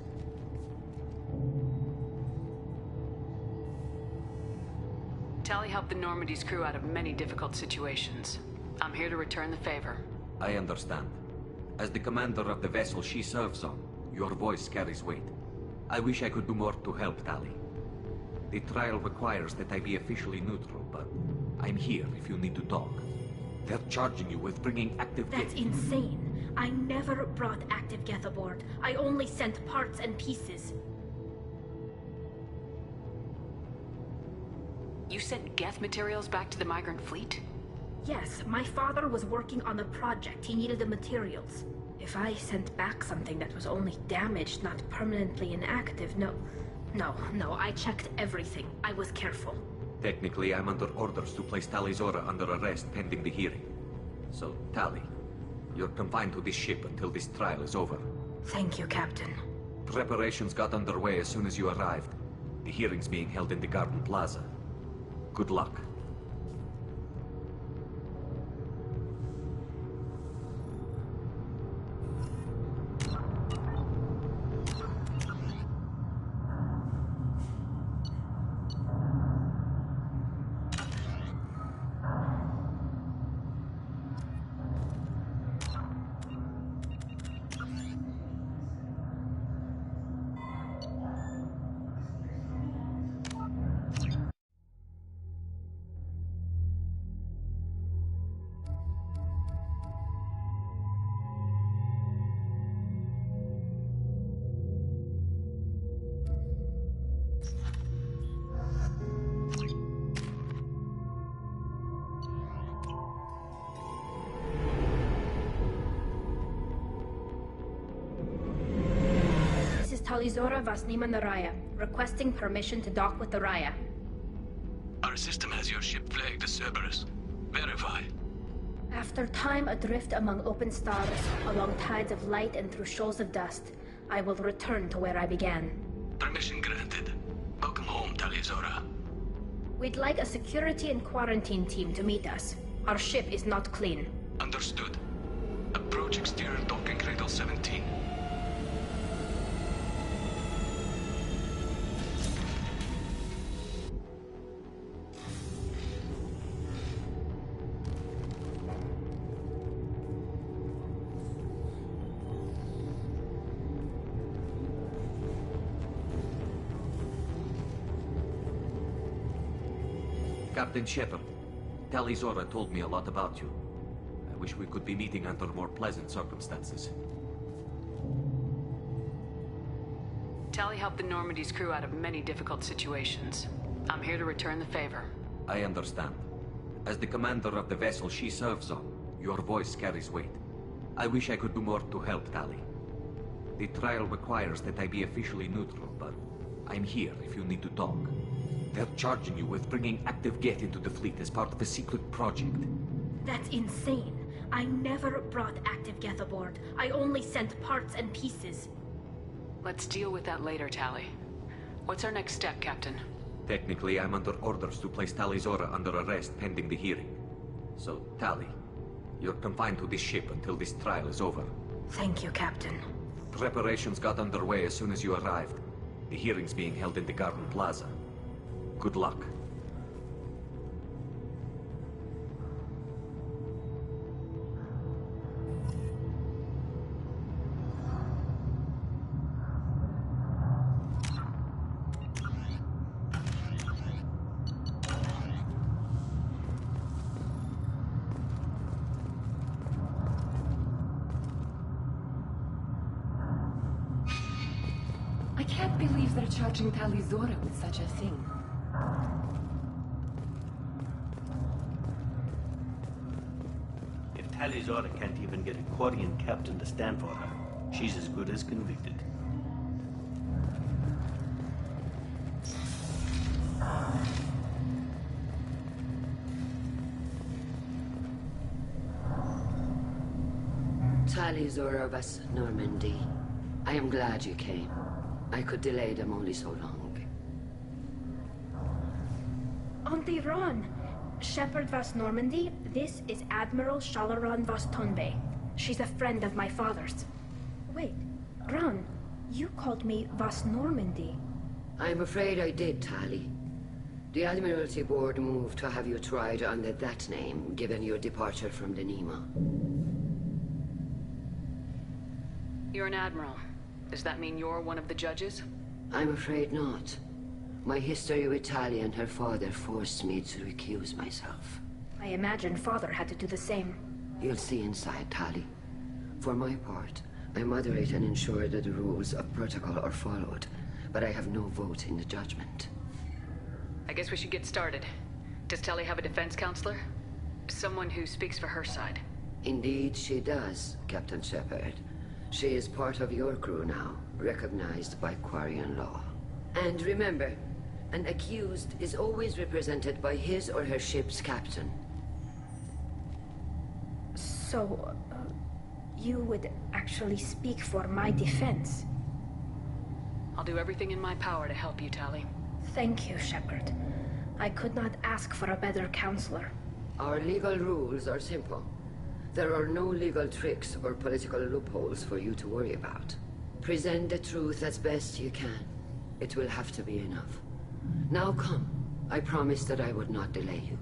Tally helped the Normandy's crew out of many difficult situations. I'm here to return the favor. I understand. As the commander of the vessel she serves on, your voice carries weight. I wish I could do more to help Tally. The trial requires that I be officially neutral, but I'm here if you need to talk. They're charging you with bringing active That's insane. I never brought active Geth aboard. I only sent parts and pieces. You sent Geth materials back to the migrant fleet? Yes, my father was working on a project. He needed the materials. If I sent back something that was only damaged, not permanently inactive, no, I checked everything. I was careful. Technically, I'm under orders to place Talizora under arrest pending the hearing. So, Tally, you're confined to this ship until this trial is over. Thank you, Captain. Preparations got underway as soon as you arrived. The hearing's being held in the Garden Plaza. Good luck. Talizora Vasnima Naraya, requesting permission to dock with the Raya. Our system has your ship flagged as Cerberus. Verify. After time adrift among open stars, along tides of light and through shoals of dust, I will return to where I began. Permission granted. Welcome home, Talizora. We'd like a security and quarantine team to meet us. Our ship is not clean. Understood. Approach exterior docking cradle 17. Captain Shepard, Talizora told me a lot about you. I wish we could be meeting under more pleasant circumstances. Tally helped the Normandy's crew out of many difficult situations. I'm here to return the favor. I understand. As the commander of the vessel she serves on, your voice carries weight. I wish I could do more to help Tally. The trial requires that I be officially neutral, but I'm here if you need to talk. They're charging you with bringing active Geth into the fleet as part of a secret project. That's insane. I never brought active Geth aboard. I only sent parts and pieces. Let's deal with that later, Tally. What's our next step, Captain? Technically, I'm under orders to place Talizora under arrest pending the hearing. So, Tally, you're confined to this ship until this trial is over. Thank you, Captain. Preparations got underway as soon as you arrived. The hearing's being held in the Garden Plaza. Good luck. can't believe they're charging Tali Zora with such a thing. If Tali Zora can't even get a Quarian captain to stand for her, she's as good as convicted. Tali Zora vas Normandy. I am glad you came. I could delay them only so long. Auntie Ron! Shepard vas Normandy, this is Admiral Shalaran vas Tonbe. She's a friend of my father's. Wait, Ron, you called me vas Normandy. I'm afraid I did, Tali. The Admiralty Board moved to have you tried under that name, given your departure from the Nima. You're an admiral. Does that mean you're one of the judges? I'm afraid not. My history with Tali and her father forced me to recuse myself. I imagine father had to do the same. You'll see inside, Tali. For my part, I moderate and ensure that the rules of protocol are followed, but I have no vote in the judgment. I guess we should get started. Does Tali have a defense counselor? Someone who speaks for her side. Indeed, she does, Captain Shepard. She is part of your crew now, recognized by Quarian law. And remember, an accused is always represented by his or her ship's captain. So, you would actually speak for my defense? I'll do everything in my power to help you, Tali. Thank you, Shepard. I could not ask for a better counselor. Our legal rules are simple. There are no legal tricks or political loopholes for you to worry about. Present the truth as best you can. It will have to be enough. Now come. I promised that I would not delay you.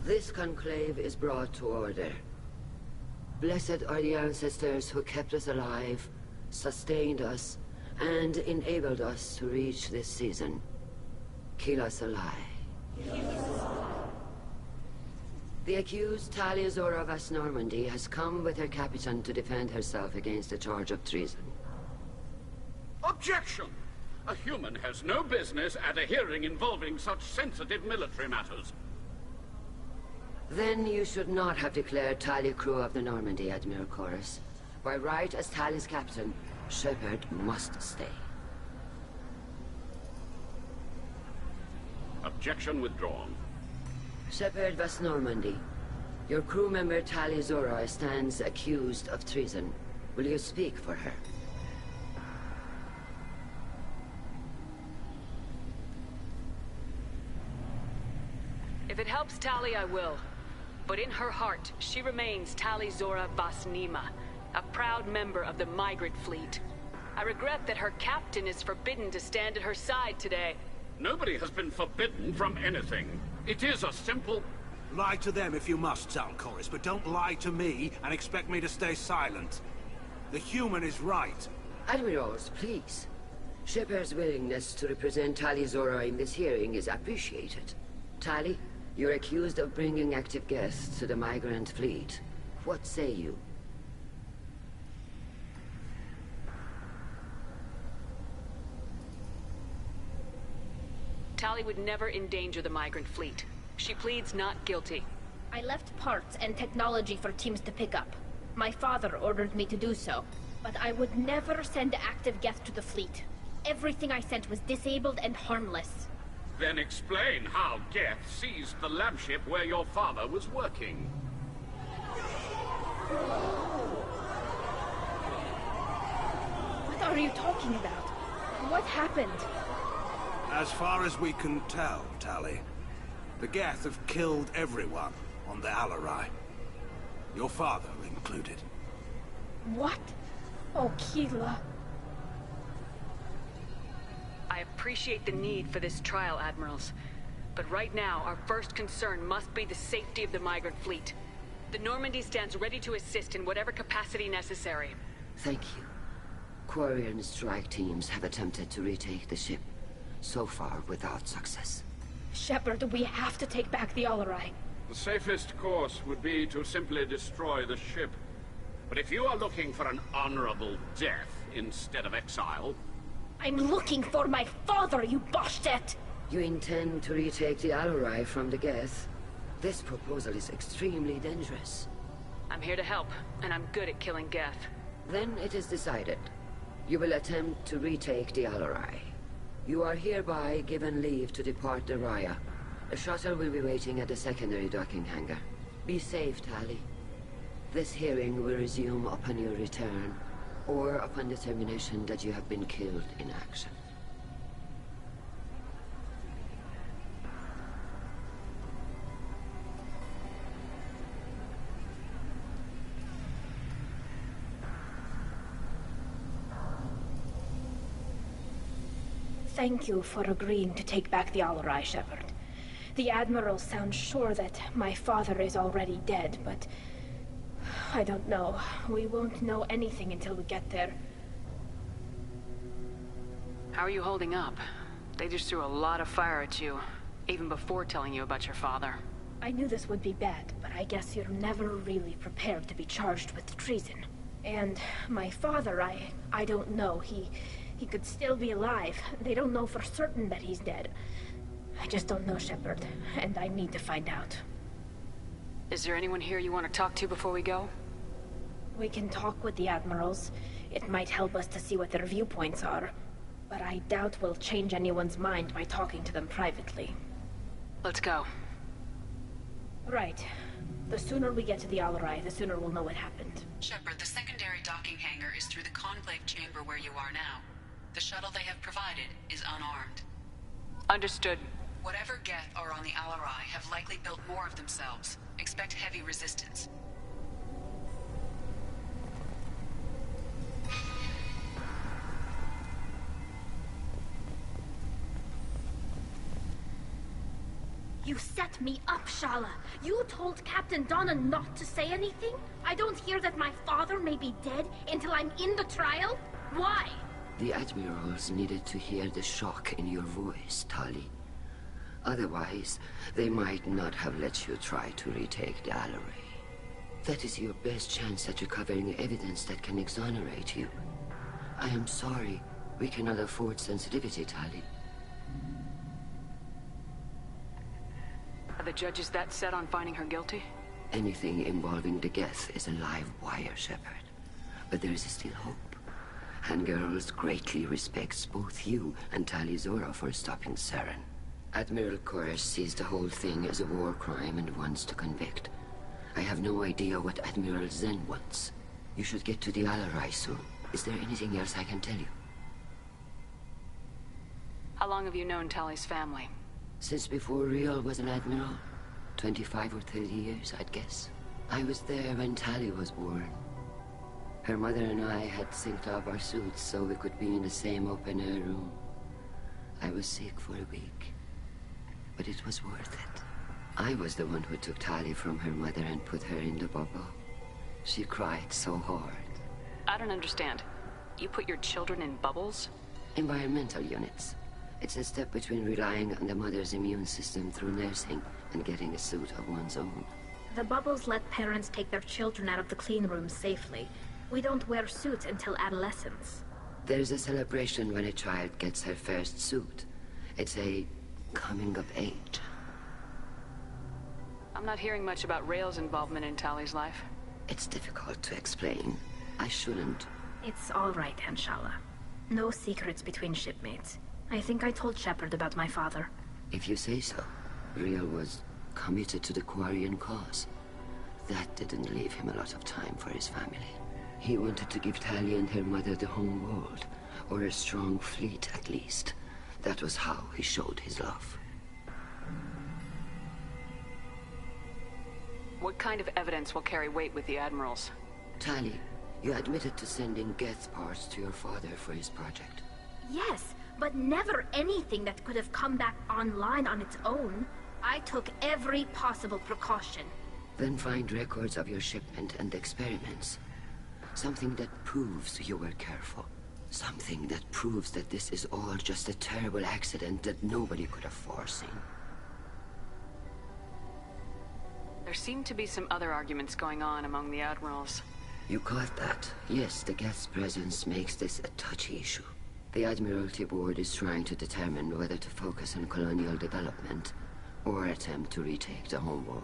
This conclave is brought to order. Blessed are the ancestors who kept us alive, sustained us, and enabled us to reach this season. Kilas Alai. The accused Tali Zora vas Normandy has come with her captain to defend herself against a charge of treason. Objection! A human has no business at a hearing involving such sensitive military matters. Then you should not have declared Tali crew of the Normandy, Admiral Chorus. By right as Tali's captain, Shepard must stay. Objection withdrawn. Shepard vas Normandy. Your crew member Tali Zora stands accused of treason. Will you speak for her? If it helps Tali, I will. But in her heart, she remains Tali Zora vas Nima, a proud member of the migrant fleet. I regret that her captain is forbidden to stand at her side today. Nobody has been forbidden from anything. It is a simple... Lie to them if you must, Zalcoris, but don't lie to me and expect me to stay silent. The human is right. Admirals, please. Shepard's willingness to represent Tali Zora in this hearing is appreciated. Tali, you're accused of bringing active guests to the migrant fleet. What say you? Tali would never endanger the migrant fleet. She pleads not guilty. I left parts and technology for teams to pick up. My father ordered me to do so, but I would never send active guests to the fleet. Everything I sent was disabled and harmless. Then explain how Geth seized the lab ship where your father was working. What are you talking about? What happened? As far as we can tell, Tali, the Geth have killed everyone on the Alarai. Your father included. What? Oh, Keela. I appreciate the need for this trial, Admirals. But right now, our first concern must be the safety of the migrant fleet. The Normandy stands ready to assist in whatever capacity necessary. Thank you. Quarry and strike teams have attempted to retake the ship. So far, without success. Shepard, we have to take back the Alarai. The safest course would be to simply destroy the ship. But if you are looking for an honorable death instead of exile... I'm looking for my father, you Bastet! You intend to retake the Alarai from the Geth? This proposal is extremely dangerous. I'm here to help, and I'm good at killing Geth. Then it is decided. You will attempt to retake the Alarai. You are hereby given leave to depart the Raya. A shuttle will be waiting at the secondary docking hangar. Be safe, Tali. This hearing will resume upon your return, or upon determination that you have been killed in action. Thank you for agreeing to take back the Alarai, Shepard. The Admiral sounds sure that my father is already dead, but... I don't know. We won't know anything until we get there. How are you holding up? They just threw a lot of fire at you, even before telling you about your father. I knew this would be bad, but I guess you're never really prepared to be charged with treason. And my father, I don't know. He could still be alive. They don't know for certain that he's dead. I just don't know, Shepard, and I need to find out. Is there anyone here you want to talk to before we go? We can talk with the Admirals. It might help us to see what their viewpoints are. But I doubt we'll change anyone's mind by talking to them privately. Let's go. Right. The sooner we get to the Alarai, the sooner we'll know what happened. Shepard, the secondary docking hangar is through the conclave chamber where you are now. The shuttle they have provided is unarmed. Understood. Whatever Geth are on the Alarai have likely built more of themselves. Expect heavy resistance. You set me up, Shala. You told Captain Donna not to say anything? I don't hear that my father may be dead until I'm in the trial? Why? The Admirals needed to hear the shock in your voice, Tali. Otherwise, they might not have let you try to retake the Alarai. That is your best chance at recovering evidence that can exonerate you. I am sorry. We cannot afford sensitivity, Tali. Are the judges that set on finding her guilty? Anything involving the Geth is a live wire, Shepard. But there is still hope. And Girls greatly respects both you and Tali Zora for stopping Saren. Admiral Koresh sees the whole thing as a war crime and wants to convict. I have no idea what Admiral Zen wants. You should get to the Alarai soon. Is there anything else I can tell you? How long have you known Tali's family? Since before Riel was an admiral. 25 or 30 years, I'd guess. I was there when Tali was born. Her mother and I had synced up our suits so we could be in the same open-air room. I was sick for a week, but it was worth it. I was the one who took Tali from her mother and put her in the bubble. She cried so hard. I don't understand. You put your children in bubbles? Environmental units. It's a step between relying on the mother's immune system through nursing and getting a suit of one's own. The bubbles let parents take their children out of the clean rooms safely. We don't wear suits until adolescence. There's a celebration when a child gets her first suit. It's a coming of age. I'm not hearing much about Rael's involvement in Tali's life. It's difficult to explain. I shouldn't. It's all right, Anshala. No secrets between shipmates. I think I told Shepard about my father. If you say so. Riel was committed to the Quarian cause. That didn't leave him a lot of time for his family. He wanted to give Tali and her mother the home world, or a strong fleet at least. That was how he showed his love. What kind of evidence will carry weight with the Admirals? Tali, you admitted to sending Geth parts to your father for his project. Yes, but never anything that could have come back online on its own. I took every possible precaution. Then find records of your shipment and experiments. Something that proves you were careful. Something that proves that this is all just a terrible accident that nobody could have foreseen. There seem to be some other arguments going on among the Admirals. You caught that? Yes, the Geth's presence makes this a touchy issue. The Admiralty Board is trying to determine whether to focus on colonial development or attempt to retake the home world.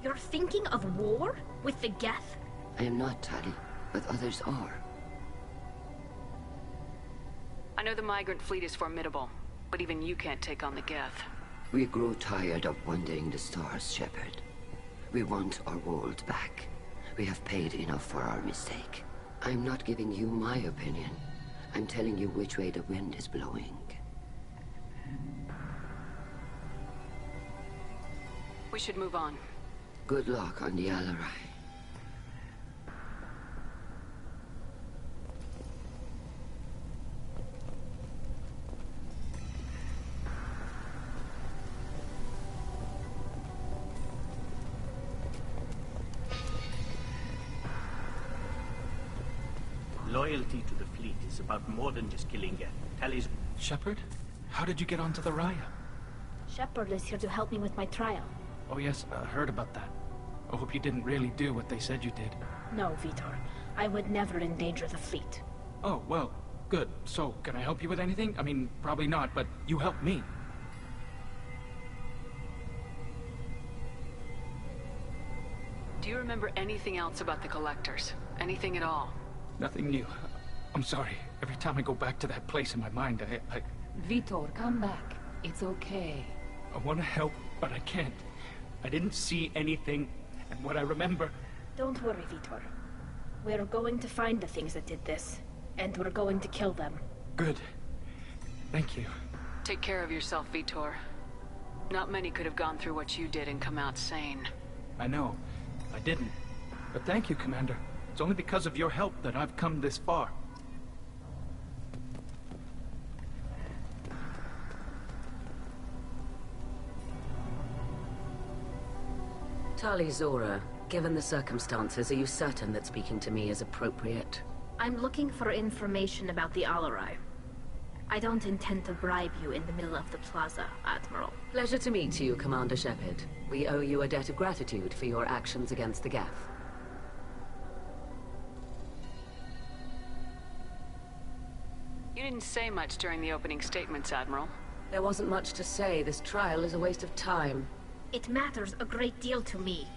You're thinking of war? With the Geth? I am not, Tali, but others are. I know the migrant fleet is formidable, but even you can't take on the Geth. We grow tired of wandering the stars, Shepard. We want our world back. We have paid enough for our mistake. I'm not giving you my opinion. I'm telling you which way the wind is blowing. We should move on. Good luck on the Alarai. Loyalty to the fleet is about more than just killing Geth. Tali's... Shepard? How did you get onto the Raya? Shepard is here to help me with my trial. Oh yes, I heard about that. I hope you didn't really do what they said you did. No, Vitor. I would never endanger the fleet. Oh, well, good. So, can I help you with anything? I mean, probably not, but you helped me. Do you remember anything else about the Collectors? Anything at all? Nothing new. I'm sorry. Every time I go back to that place in my mind, I... Vitor, come back. It's okay. I want to help, but I can't. I didn't see anything, and what I remember... Don't worry, Vitor. We're going to find the things that did this, and we're going to kill them. Good. Thank you. Take care of yourself, Vitor. Not many could have gone through what you did and come out sane. I know. I didn't. But thank you, Commander. It's only because of your help that I've come this far. Tali Zora, given the circumstances, are you certain that speaking to me is appropriate? I'm looking for information about the Alarai. I don't intend to bribe you in the middle of the plaza, Admiral. Pleasure to meet you, Commander Shepard. We owe you a debt of gratitude for your actions against the Geth. You didn't say much during the opening statements, Admiral. There wasn't much to say. This trial is a waste of time. It matters a great deal to me.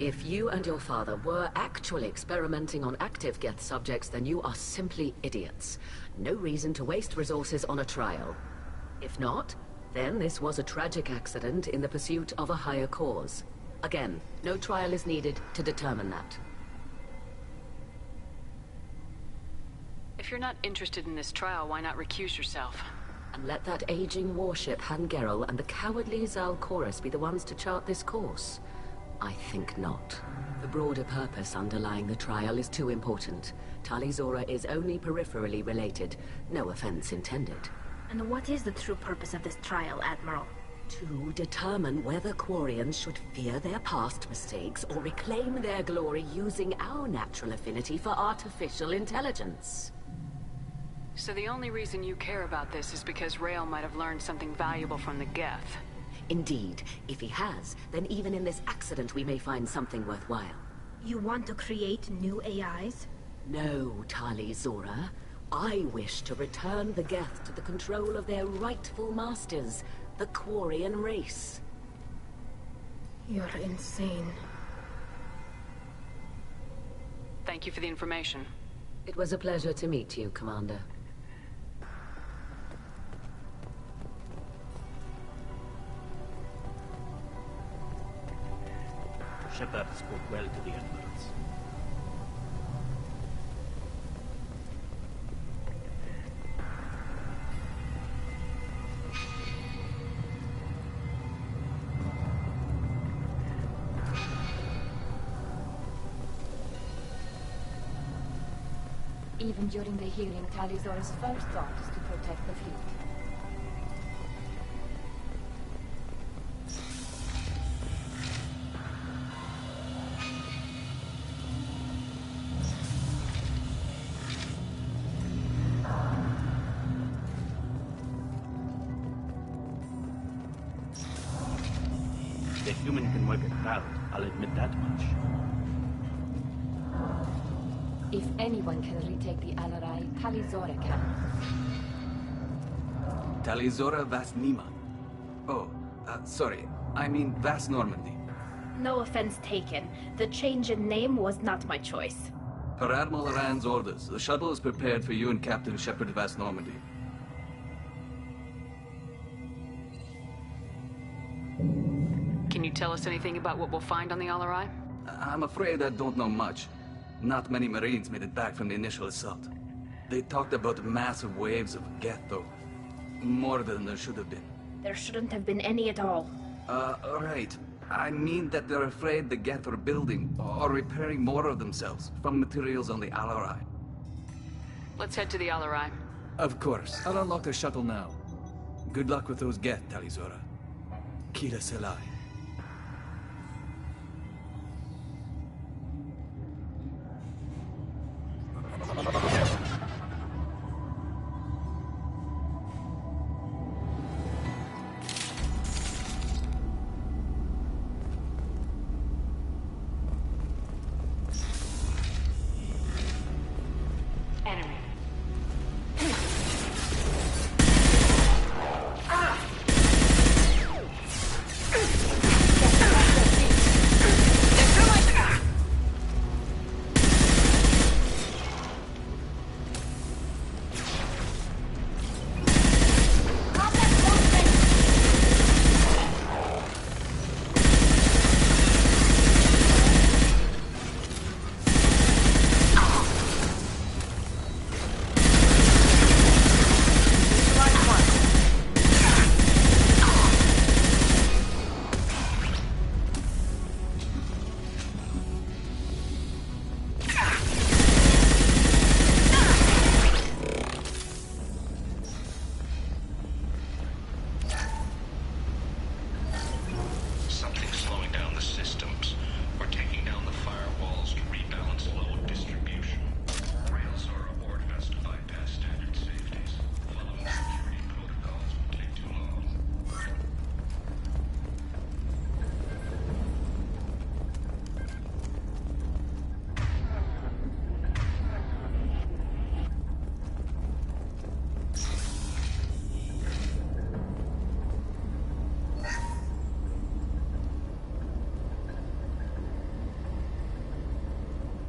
If you and your father were actually experimenting on active Geth subjects, then you are simply idiots. No reason to waste resources on a trial. If not, then this was a tragic accident in the pursuit of a higher cause. Again, no trial is needed to determine that. If you're not interested in this trial, why not recuse yourself? And let that aging warship Hangerel and the cowardly Zal Chorus be the ones to chart this course? I think not. The broader purpose underlying the trial is too important. Tali Zora is only peripherally related. No offense intended. And what is the true purpose of this trial, Admiral? To determine whether Quarians should fear their past mistakes or reclaim their glory using our natural affinity for artificial intelligence. So the only reason you care about this is because Rael might have learned something valuable from the Geth. Indeed. If he has, then even in this accident we may find something worthwhile. You want to create new AIs? No, Tali Zora. I wish to return the Geth to the control of their rightful masters, the Quarian race. You're insane. Thank you for the information. It was a pleasure to meet you, Commander. Shepard spoke well to the Admirals. Even during the healing, Tali'Zorah's first thought is to protect the fleet. The human can wipe it proud, I'll admit that much. If anyone can retake the Alarai, Tali'Zorah can. Tali'Zorah Vas Nima. Oh, sorry. I mean Vas Normandy. No offense taken. The change in name was not my choice. Per Admiral Rand's orders, the shuttle is prepared for you and Captain Shepard Vas Normandy. Can you tell us anything about what we'll find on the Alarai? I'm afraid I don't know much. Not many Marines made it back from the initial assault. They talked about massive waves of Geth, though. More than there should have been. There shouldn't have been any at all. Right. I mean that they're afraid the Geth are building or repairing more of themselves from materials on the Alarai. Let's head to the Alarai. Of course. I'll unlock the shuttle now. Good luck with those Geth, Tali'Zorah. Kira Selai.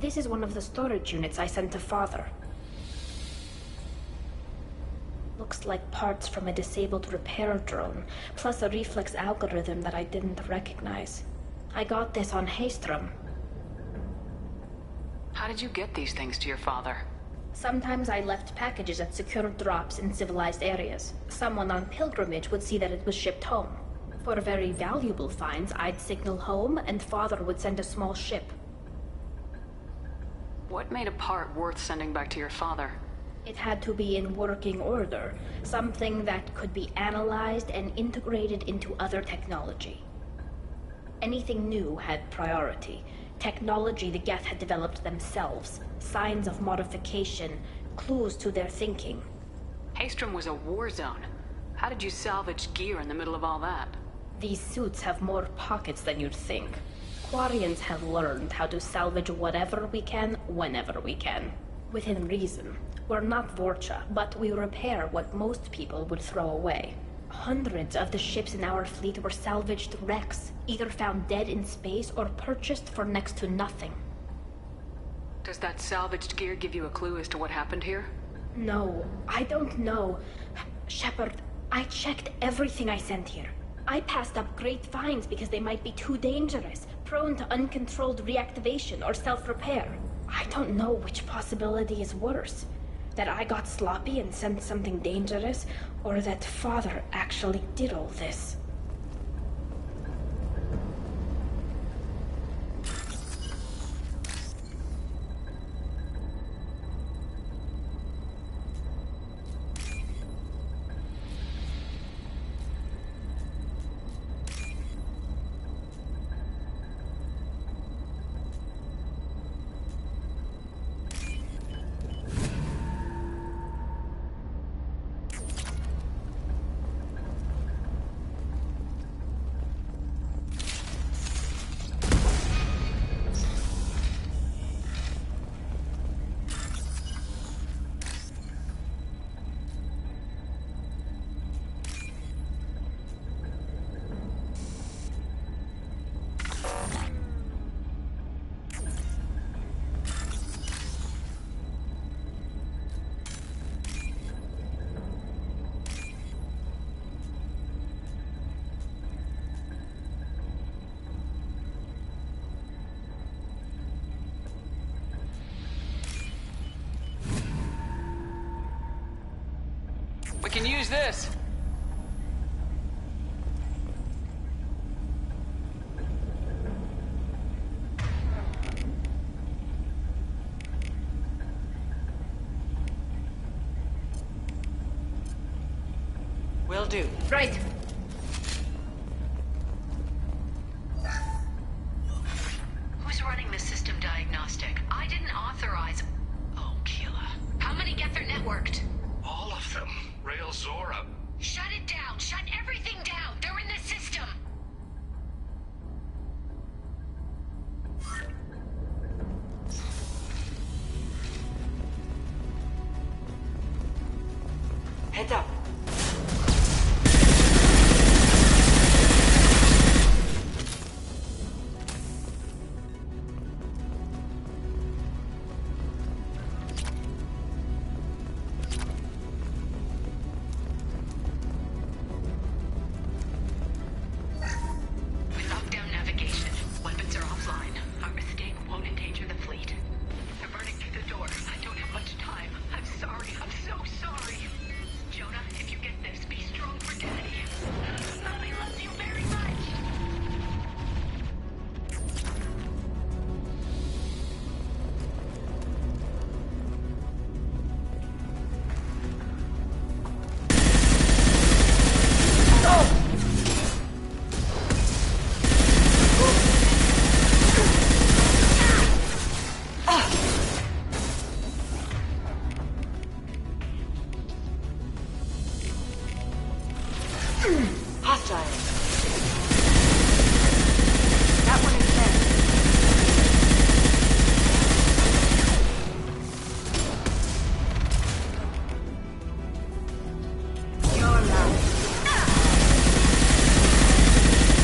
This is one of the storage units I sent to Father. Looks like parts from a disabled repair drone, plus a reflex algorithm that I didn't recognize. I got this on Haystrom. How did you get these things to your father? Sometimes I left packages at secure drops in civilized areas. Someone on pilgrimage would see that it was shipped home. For very valuable finds, I'd signal home, and Father would send a small ship. What made a part worth sending back to your father? It had to be in working order, something that could be analyzed and integrated into other technology. Anything new had priority. Technology the Geth had developed themselves, signs of modification, clues to their thinking. Haystrom was a war zone. How did you salvage gear in the middle of all that? These suits have more pockets than you'd think. Quarians have learned how to salvage whatever we can, whenever we can. Within reason. We're not Vorcha, but we repair what most people would throw away. Hundreds of the ships in our fleet were salvaged wrecks, either found dead in space or purchased for next to nothing. Does that salvaged gear give you a clue as to what happened here? No, I don't know. Shepard, I checked everything I sent here. I passed up great finds because they might be too dangerous, prone to uncontrolled reactivation or self-repair. I don't know which possibility is worse. That I got sloppy and sent something dangerous, or that Father actually did all this. We can use this. Will do. Right. Who's running the system diagnostic? I didn't authorize... Oh, Keela. How many Geth are networked? All of them. Rail Zora. Shut it down! Shut everything down! They're in the system! Heads up. We locked down navigation. Weapons are offline. Our mistake won't endanger the fleet. They're burning through the door. I don't have much time. I'm sorry. I'm so sorry. Jonah, if you get this, be strong for Daddy. Mommy loves you very much. Hostile. That one is dead. You're last.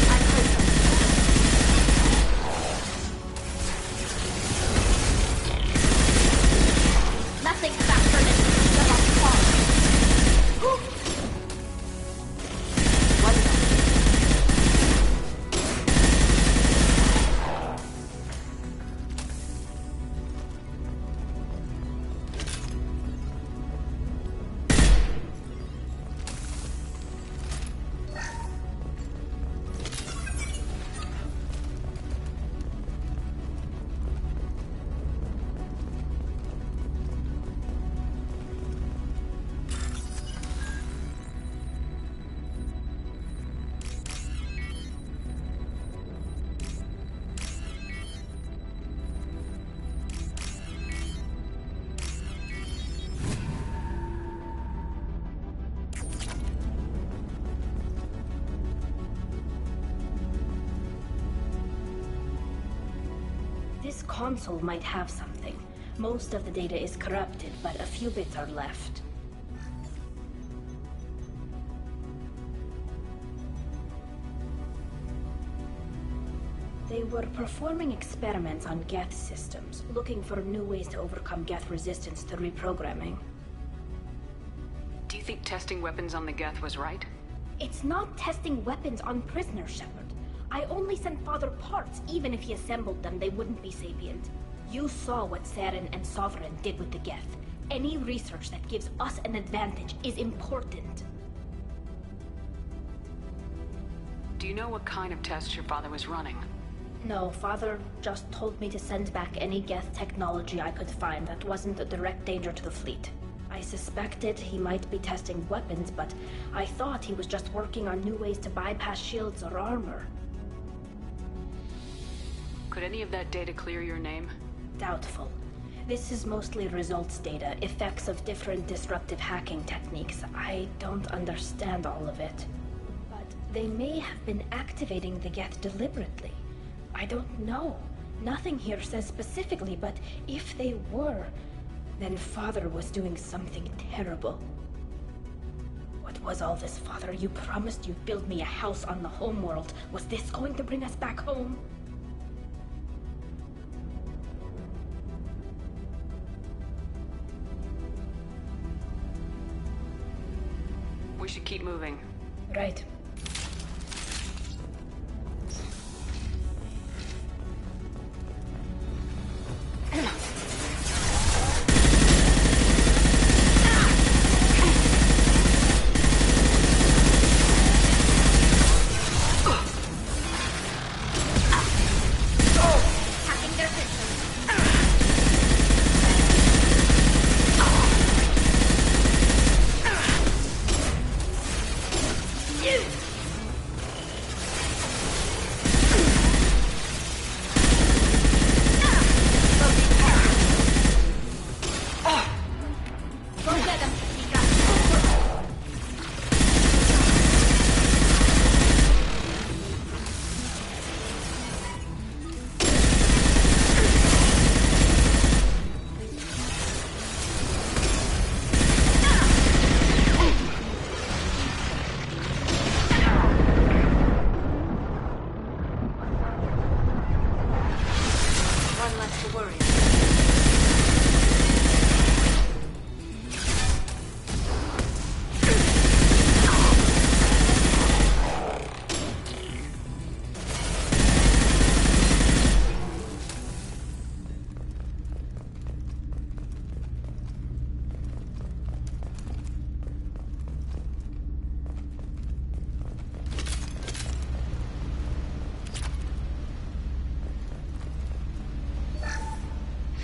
I heard something. Nothing faster than the last fall. This console might have something. Most of the data is corrupted, but a few bits are left. They were performing experiments on Geth systems, looking for new ways to overcome Geth resistance to reprogramming. Do you think testing weapons on the Geth was right? It's not testing weapons on prisoners, Shepard. I only sent Father parts. Even if he assembled them, they wouldn't be sapient. You saw what Saren and Sovereign did with the Geth. Any research that gives us an advantage is important. Do you know what kind of tests your father was running? No, Father just told me to send back any Geth technology I could find that wasn't a direct danger to the fleet. I suspected he might be testing weapons, but I thought he was just working on new ways to bypass shields or armor. Could any of that data clear your name? Doubtful. This is mostly results data, effects of different disruptive hacking techniques. I don't understand all of it. But they may have been activating the Geth deliberately. I don't know. Nothing here says specifically, but if they were, then Father was doing something terrible. What was all this, Father? You promised you'd build me a house on the homeworld. Was this going to bring us back home? We should keep moving. Right. worry.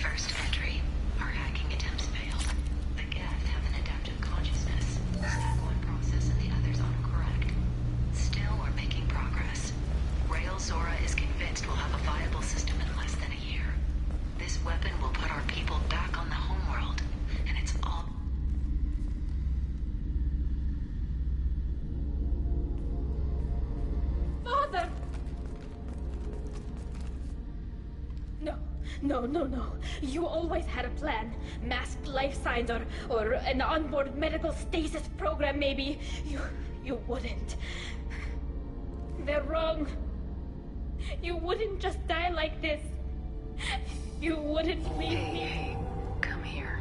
First entry. Our hacking attempts failed. The Geth have an adaptive consciousness. Stack one process and the others autocorrect. Still, we're making progress. Rael Zora is convinced we'll have a viable system in less than a year. This weapon will put our people back on the homeworld, and it's all... Father! No. You always had a plan. Masked life signs or an onboard medical stasis program, maybe. You wouldn't. They're wrong. You wouldn't just die like this. You wouldn't leave me. Hey, come here.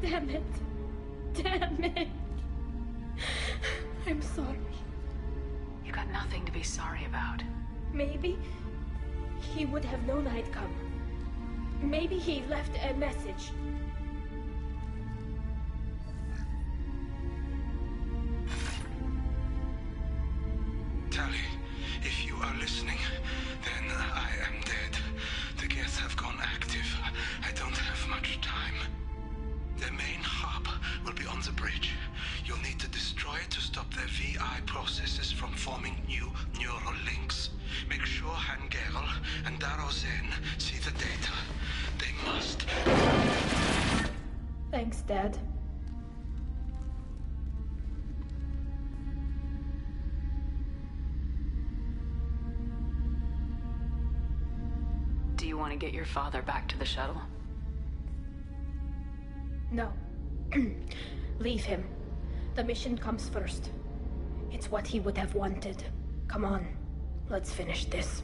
Damn it. I'm sorry. You got nothing to be sorry about. Maybe he would have known I'd come. Maybe he left a message. Tali, if you are listening, then I am dead. The Geth have gone active. I don't have much time. The main hub will be on the bridge. You'll need to destroy it to stop their VI processes from forming new neural links. Make sure Hangerl and Darozen see the data. They must. Thanks, Dad. Do you want to get your father back to the shuttle? No. Leave him. The mission comes first. It's what he would have wanted. Come on, let's finish this.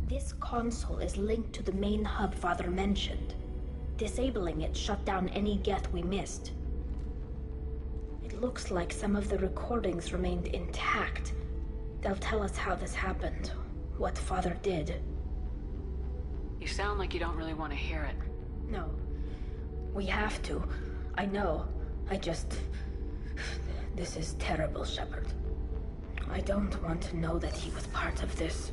This console is linked to the main hub Father mentioned. Disabling it shut down any Geth we missed. It It looks like some of the recordings remained intact. They'll tell us how this happened, what Father did. You sound like you don't really want to hear it. No. We have to. I know. This is terrible, Shepard. I don't want to know that he was part of this.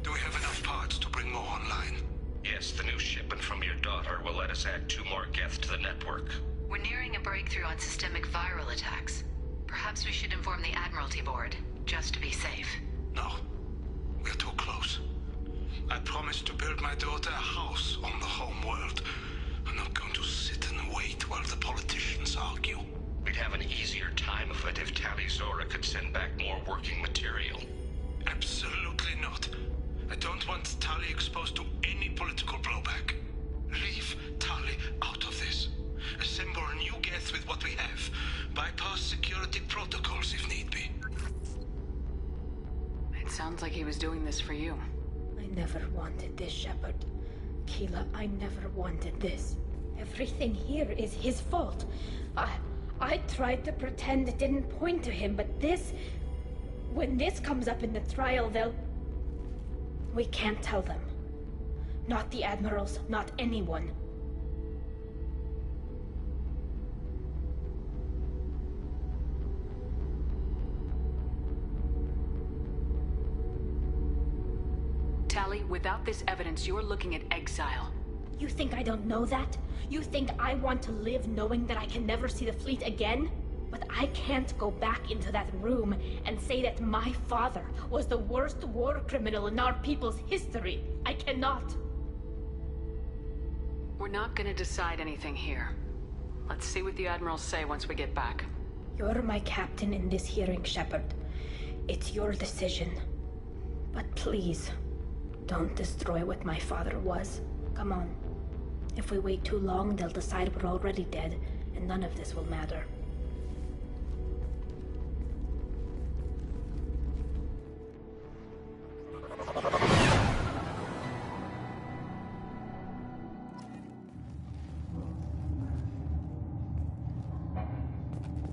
Do we have enough parts to bring more online? Yes, the new shipment from your daughter will let us add 2 more Geth to the network. We're nearing a breakthrough on systemic viral attacks. Perhaps we should inform the Admiralty Board, just to be safe. No. We're too close. I promised to build my daughter a house on the home world. I'm not going to sit and wait while the politicians argue. We'd have an easier time of it if Tali Zora could send back more working material. Absolutely not. I don't want Tali exposed to any political blowback. Leave Tali out of this. Assemble a new Geth with what we have. Bypass security protocols if need be. It sounds like he was doing this for you. I never wanted this, Shepard. Keela, I never wanted this. Everything here is his fault. I tried to pretend it didn't point to him, but this... When this comes up in the trial, they'll... We can't tell them. Not the admirals, not anyone. Tali, without this evidence, you're looking at exile. You think I don't know that? You think I want to live knowing that I can never see the fleet again? But I can't go back into that room and say that my father was the worst war criminal in our people's history. I cannot. We're not gonna decide anything here. Let's see what the Admirals say once we get back. You're my captain in this hearing, Shepard. It's your decision. But please, don't destroy what my father was. Come on. If we wait too long, they'll decide we're already dead, and none of this will matter.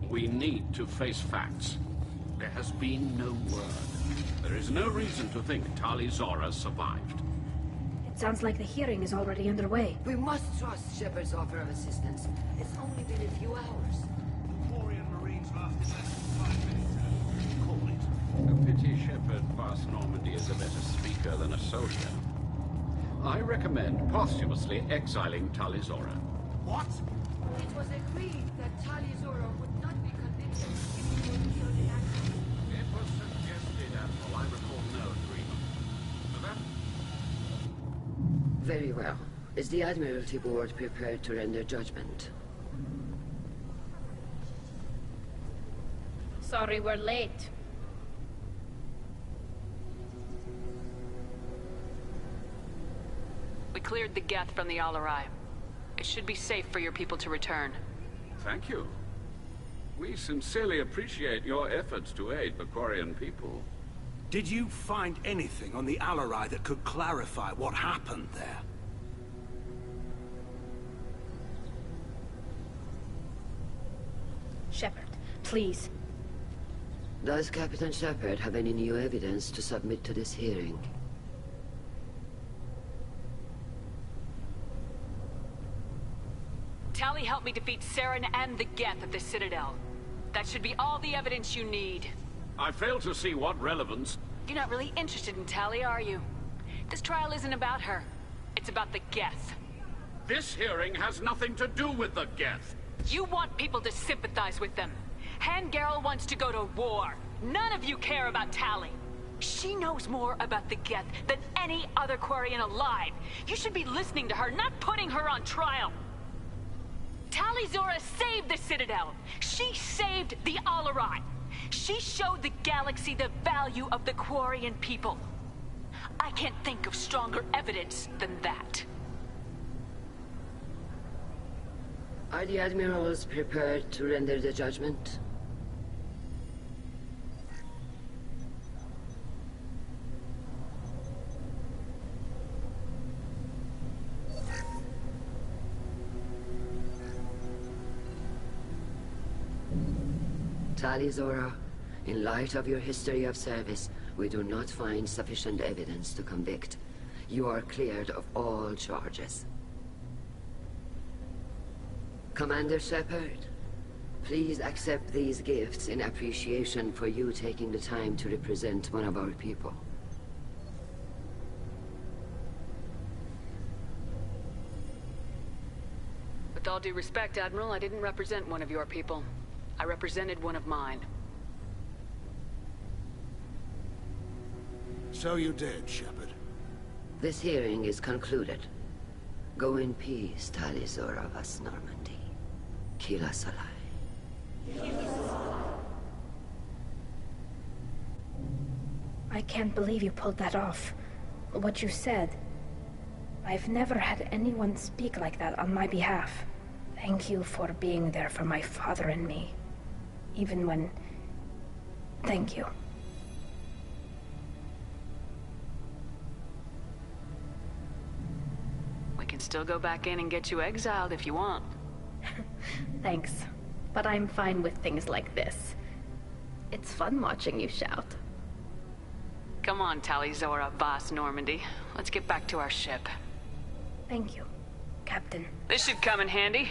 We need to face facts. There has been no word. There is no reason to think Tali Zora survived. It sounds like the hearing is already underway. We must trust Shepard's offer of assistance. It's only been a few hours. Quarian Marines lasted less than 5 minutes. Call it. A pity Shepard past Normandy is a better speaker than a soldier. I recommend posthumously exiling Tali Zora. What? It was agreed that Tali Zora would not be convicted if he were killed in action. It was suggested, Admiral. I recall no agreement. For that? Very well. Is the Admiralty Board prepared to render judgment? Sorry we're late. We cleared the Geth from the Alarai. It should be safe for your people to return. Thank you. We sincerely appreciate your efforts to aid the Quarian people. Did you find anything on the Alarai that could clarify what happened there? Shepard, please. Does Captain Shepard have any new evidence to submit to this hearing? Tali helped me defeat Saren and the Geth at the Citadel. That should be all the evidence you need. I fail to see what relevance... You're not really interested in Tali, are you? This trial isn't about her. It's about the Geth. This hearing has nothing to do with the Geth. You want people to sympathize with them. Han Garel wants to go to war. None of you care about Tali. She knows more about the Geth than any other Quarian alive. You should be listening to her, not putting her on trial. Tali Zora saved the Citadel. She saved the Alarai. She showed the galaxy the value of the Quarian people. I can't think of stronger evidence than that. Are the Admirals prepared to render the judgment? Tali Zora, in light of your history of service, we do not find sufficient evidence to convict. You are cleared of all charges. Commander Shepard, please accept these gifts in appreciation for you taking the time to represent one of our people. With all due respect, Admiral, I didn't represent one of your people. I represented one of mine. So you did, Shepard. This hearing is concluded. Go in peace, Tali Zora Vas Normandy. Kila Salai. I can't believe you pulled that off. What you said. I've never had anyone speak like that on my behalf. Thank you for being there for my father and me. Even when... Thank you. We can still go back in and get you exiled if you want. Thanks. But I'm fine with things like this. It's fun watching you shout. Come on, Tali Zora Vas Normandy. Let's get back to our ship. Thank you, Captain. This should come in handy.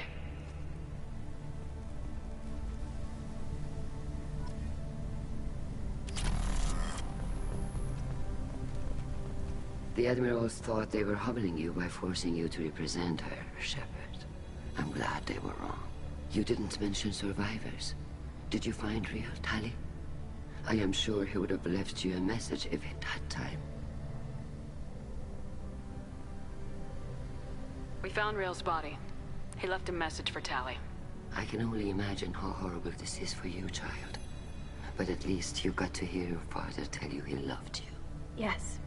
The Admirals thought they were humbling you by forcing you to represent her, Shepard. I'm glad they were wrong. You didn't mention survivors. Did you find real Tali? I am sure he would have left you a message if he'd had time. We found Rail's body. He left a message for Tali. I can only imagine how horrible this is for you, child. But at least you got to hear your father tell you he loved you. Yes.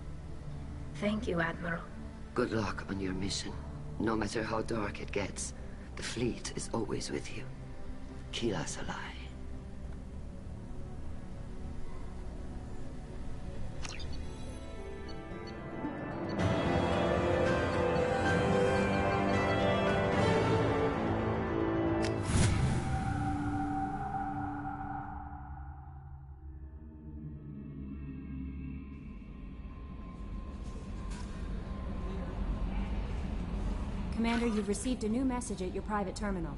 Thank you, Admiral. Good luck on your mission. No matter how dark it gets, the fleet is always with you. Kila Salai. Commander, you've received a new message at your private terminal.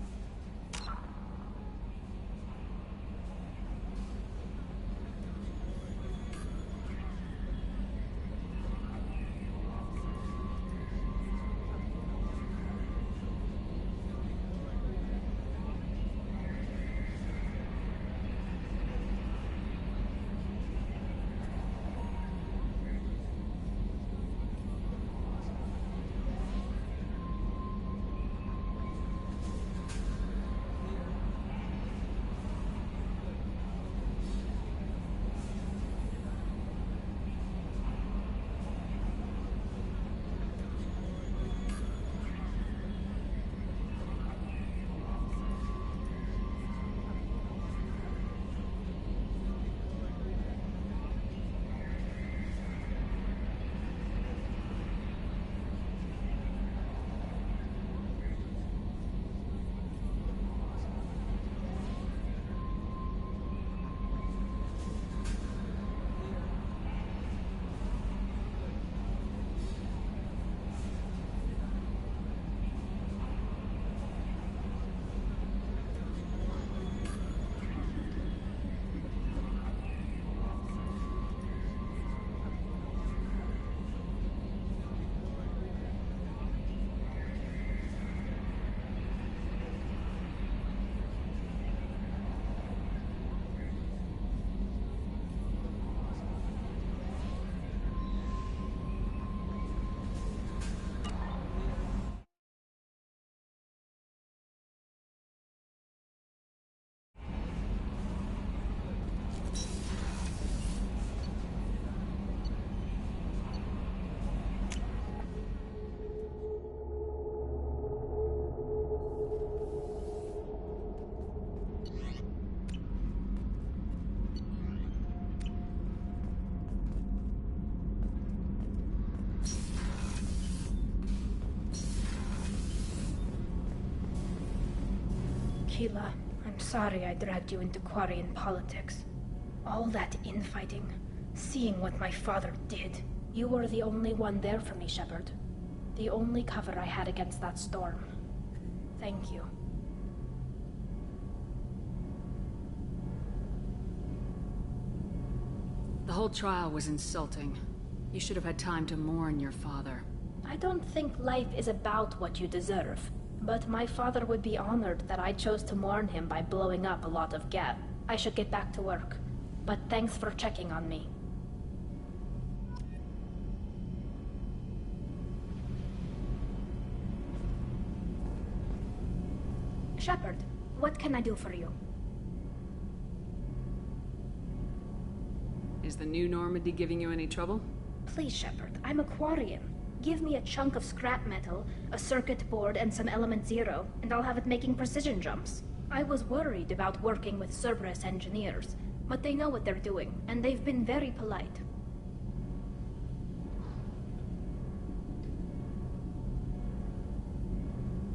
Kila, I'm Sorry I dragged you into Quarian politics. All that infighting, seeing what my father did. You were the only one there for me, Shepard. The only cover I had against that storm. Thank you. The whole trial was insulting. You should have had time to mourn your father. I don't think life is about what you deserve. But my father would be honored that I chose to mourn him by blowing up a lot of Geth. I should get back to work. But thanks for checking on me. Shepard, what can I do for you? Is the new Normandy giving you any trouble? Please, Shepard, I'm a Quarian. Give me a chunk of scrap metal, a circuit board, and some element zero, and I'll have it making precision jumps. I was worried about working with Cerberus engineers, but they know what they're doing, and they've been very polite.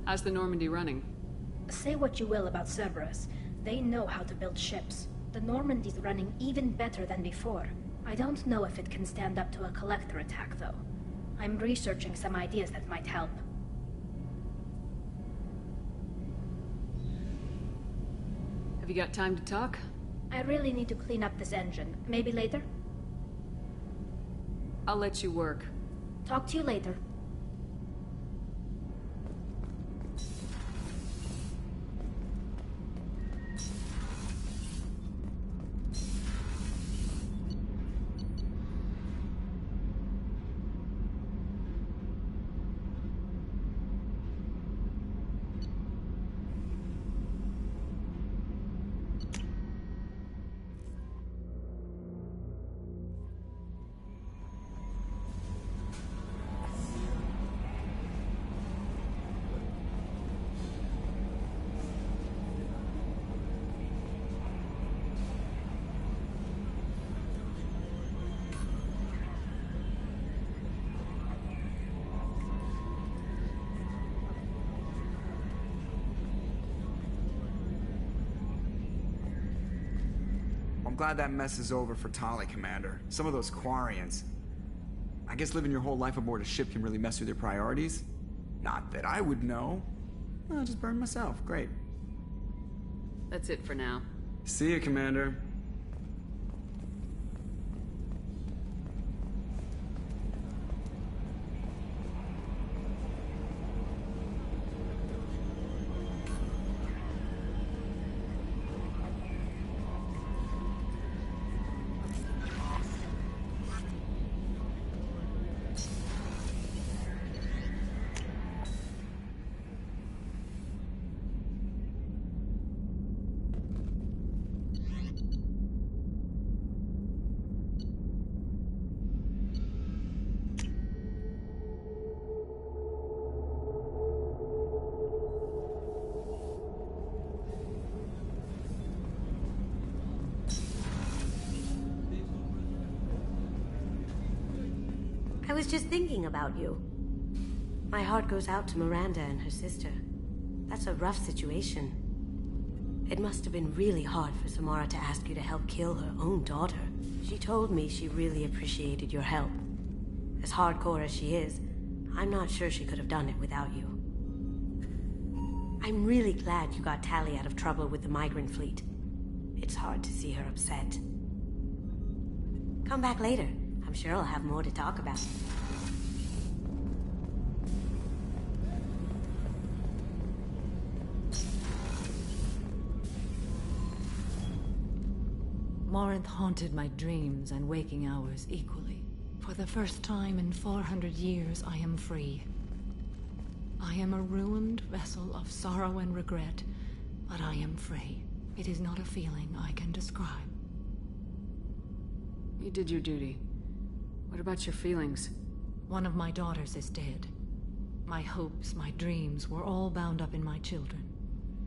How's the Normandy running? Say what you will about Cerberus. They know how to build ships. The Normandy's running even better than before. I don't know if it can stand up to a collector attack, though. I'm researching some ideas that might help. Have you got time to talk? I really need to clean up this engine. Maybe later? I'll let you work. Talk to you later. I'm glad that mess is over for Tali, Commander. Some of those Quarians. I guess living your whole life aboard a ship can really mess with your priorities. Not that I would know. I'll just burn myself. Great. That's it for now. See you, Commander. I was just thinking about you. My heart goes out to Miranda and her sister. That's a rough situation. It must have been really hard for Samara to ask you to help kill her own daughter. She told me she really appreciated your help. As hardcore as she is, I'm not sure she could have done it without you. I'm really glad you got Tali out of trouble with the migrant fleet. It's hard to see her upset. Come back later. I'm sure I'll have more to talk about. Morinth haunted my dreams and waking hours equally. For the first time in 400 years, I am free. I am a ruined vessel of sorrow and regret, but I am free. It is not a feeling I can describe. You did your duty. What about your feelings? One of my daughters is dead. My hopes, my dreams were all bound up in my children.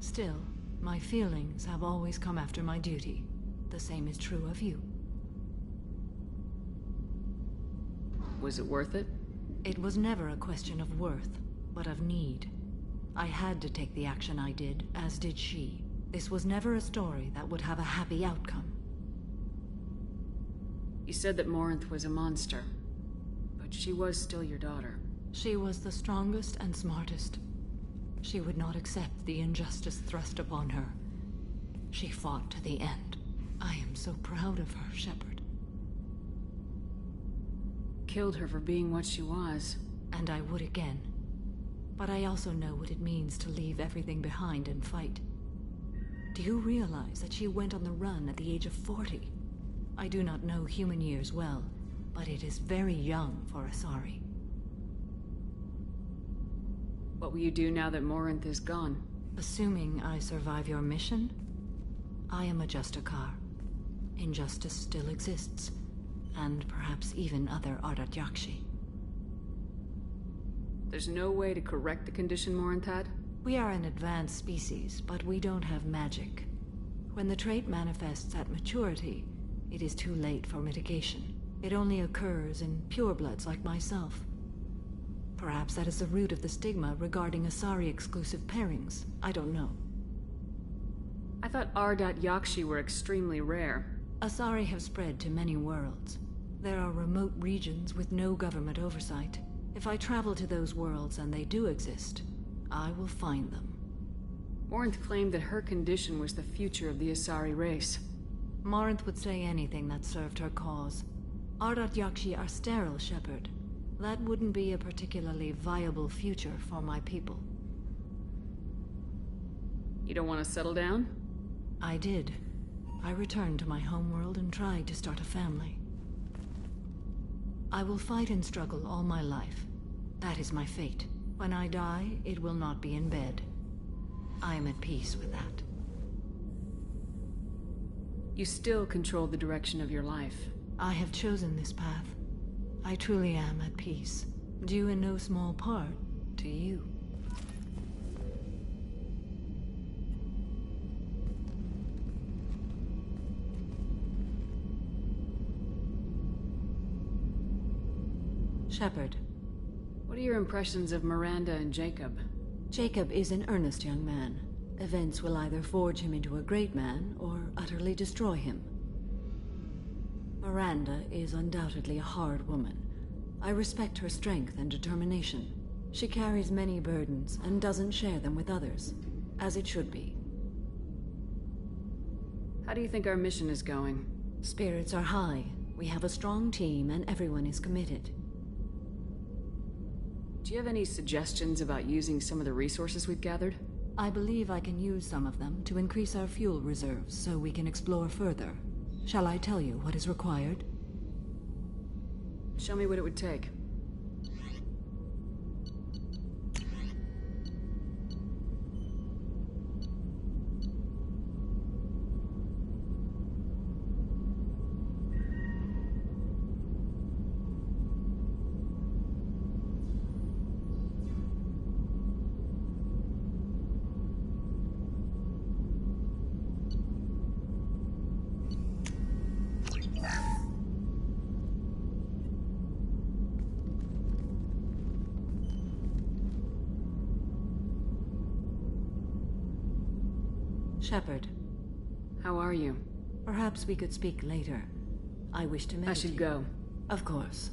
Still, my feelings have always come after my duty. The same is true of you. Was it worth it? It was never a question of worth, but of need. I had to take the action I did, as did she. This was never a story that would have a happy outcome. You said that Morinth was a monster, but she was still your daughter. She was the strongest and smartest. She would not accept the injustice thrust upon her. She fought to the end. I am so proud of her, Shepard. Killed her for being what she was. And I would again. But I also know what it means to leave everything behind and fight. Do you realize that she went on the run at the age of 40? I do not know human years well, but it is very young for Asari. What will you do now that Morinth is gone? Assuming I survive your mission, I am a Justikar. Injustice still exists, and perhaps even other Ardat Yakshi. There's no way to correct the condition Morinth had? We are an advanced species, but we don't have magic. When the trait manifests at maturity, it is too late for mitigation. It only occurs in purebloods like myself. Perhaps that is the root of the stigma regarding Asari-exclusive pairings. I don't know. I thought Ardat Yakshi were extremely rare. Asari have spread to many worlds. There are remote regions with no government oversight. If I travel to those worlds and they do exist, I will find them. Morinth claimed that her condition was the future of the Asari race. Morinth would say anything that served her cause. Ardat Yakshi are sterile, Shepard. That wouldn't be a particularly viable future for my people. You don't want to settle down? I did. I returned to my homeworld and tried to start a family. I will fight and struggle all my life. That is my fate. When I die, it will not be in bed. I am at peace with that. You still control the direction of your life. I have chosen this path. I truly am at peace, due in no small part to you. Shepard. What are your impressions of Miranda and Jacob? Jacob is an earnest young man. Events will either forge him into a great man or utterly destroy him. Miranda is undoubtedly a hard woman. I respect her strength and determination. She carries many burdens and doesn't share them with others, as it should be. How do you think our mission is going? Spirits are high. We have a strong team and everyone is committed. Do you have any suggestions about using some of the resources we've gathered? I believe I can use some of them to increase our fuel reserves so we can explore further. Shall I tell you what is required? Show me what it would take. Shepard. How are you? Perhaps we could speak later. I wish to meditate. I should go. Of course.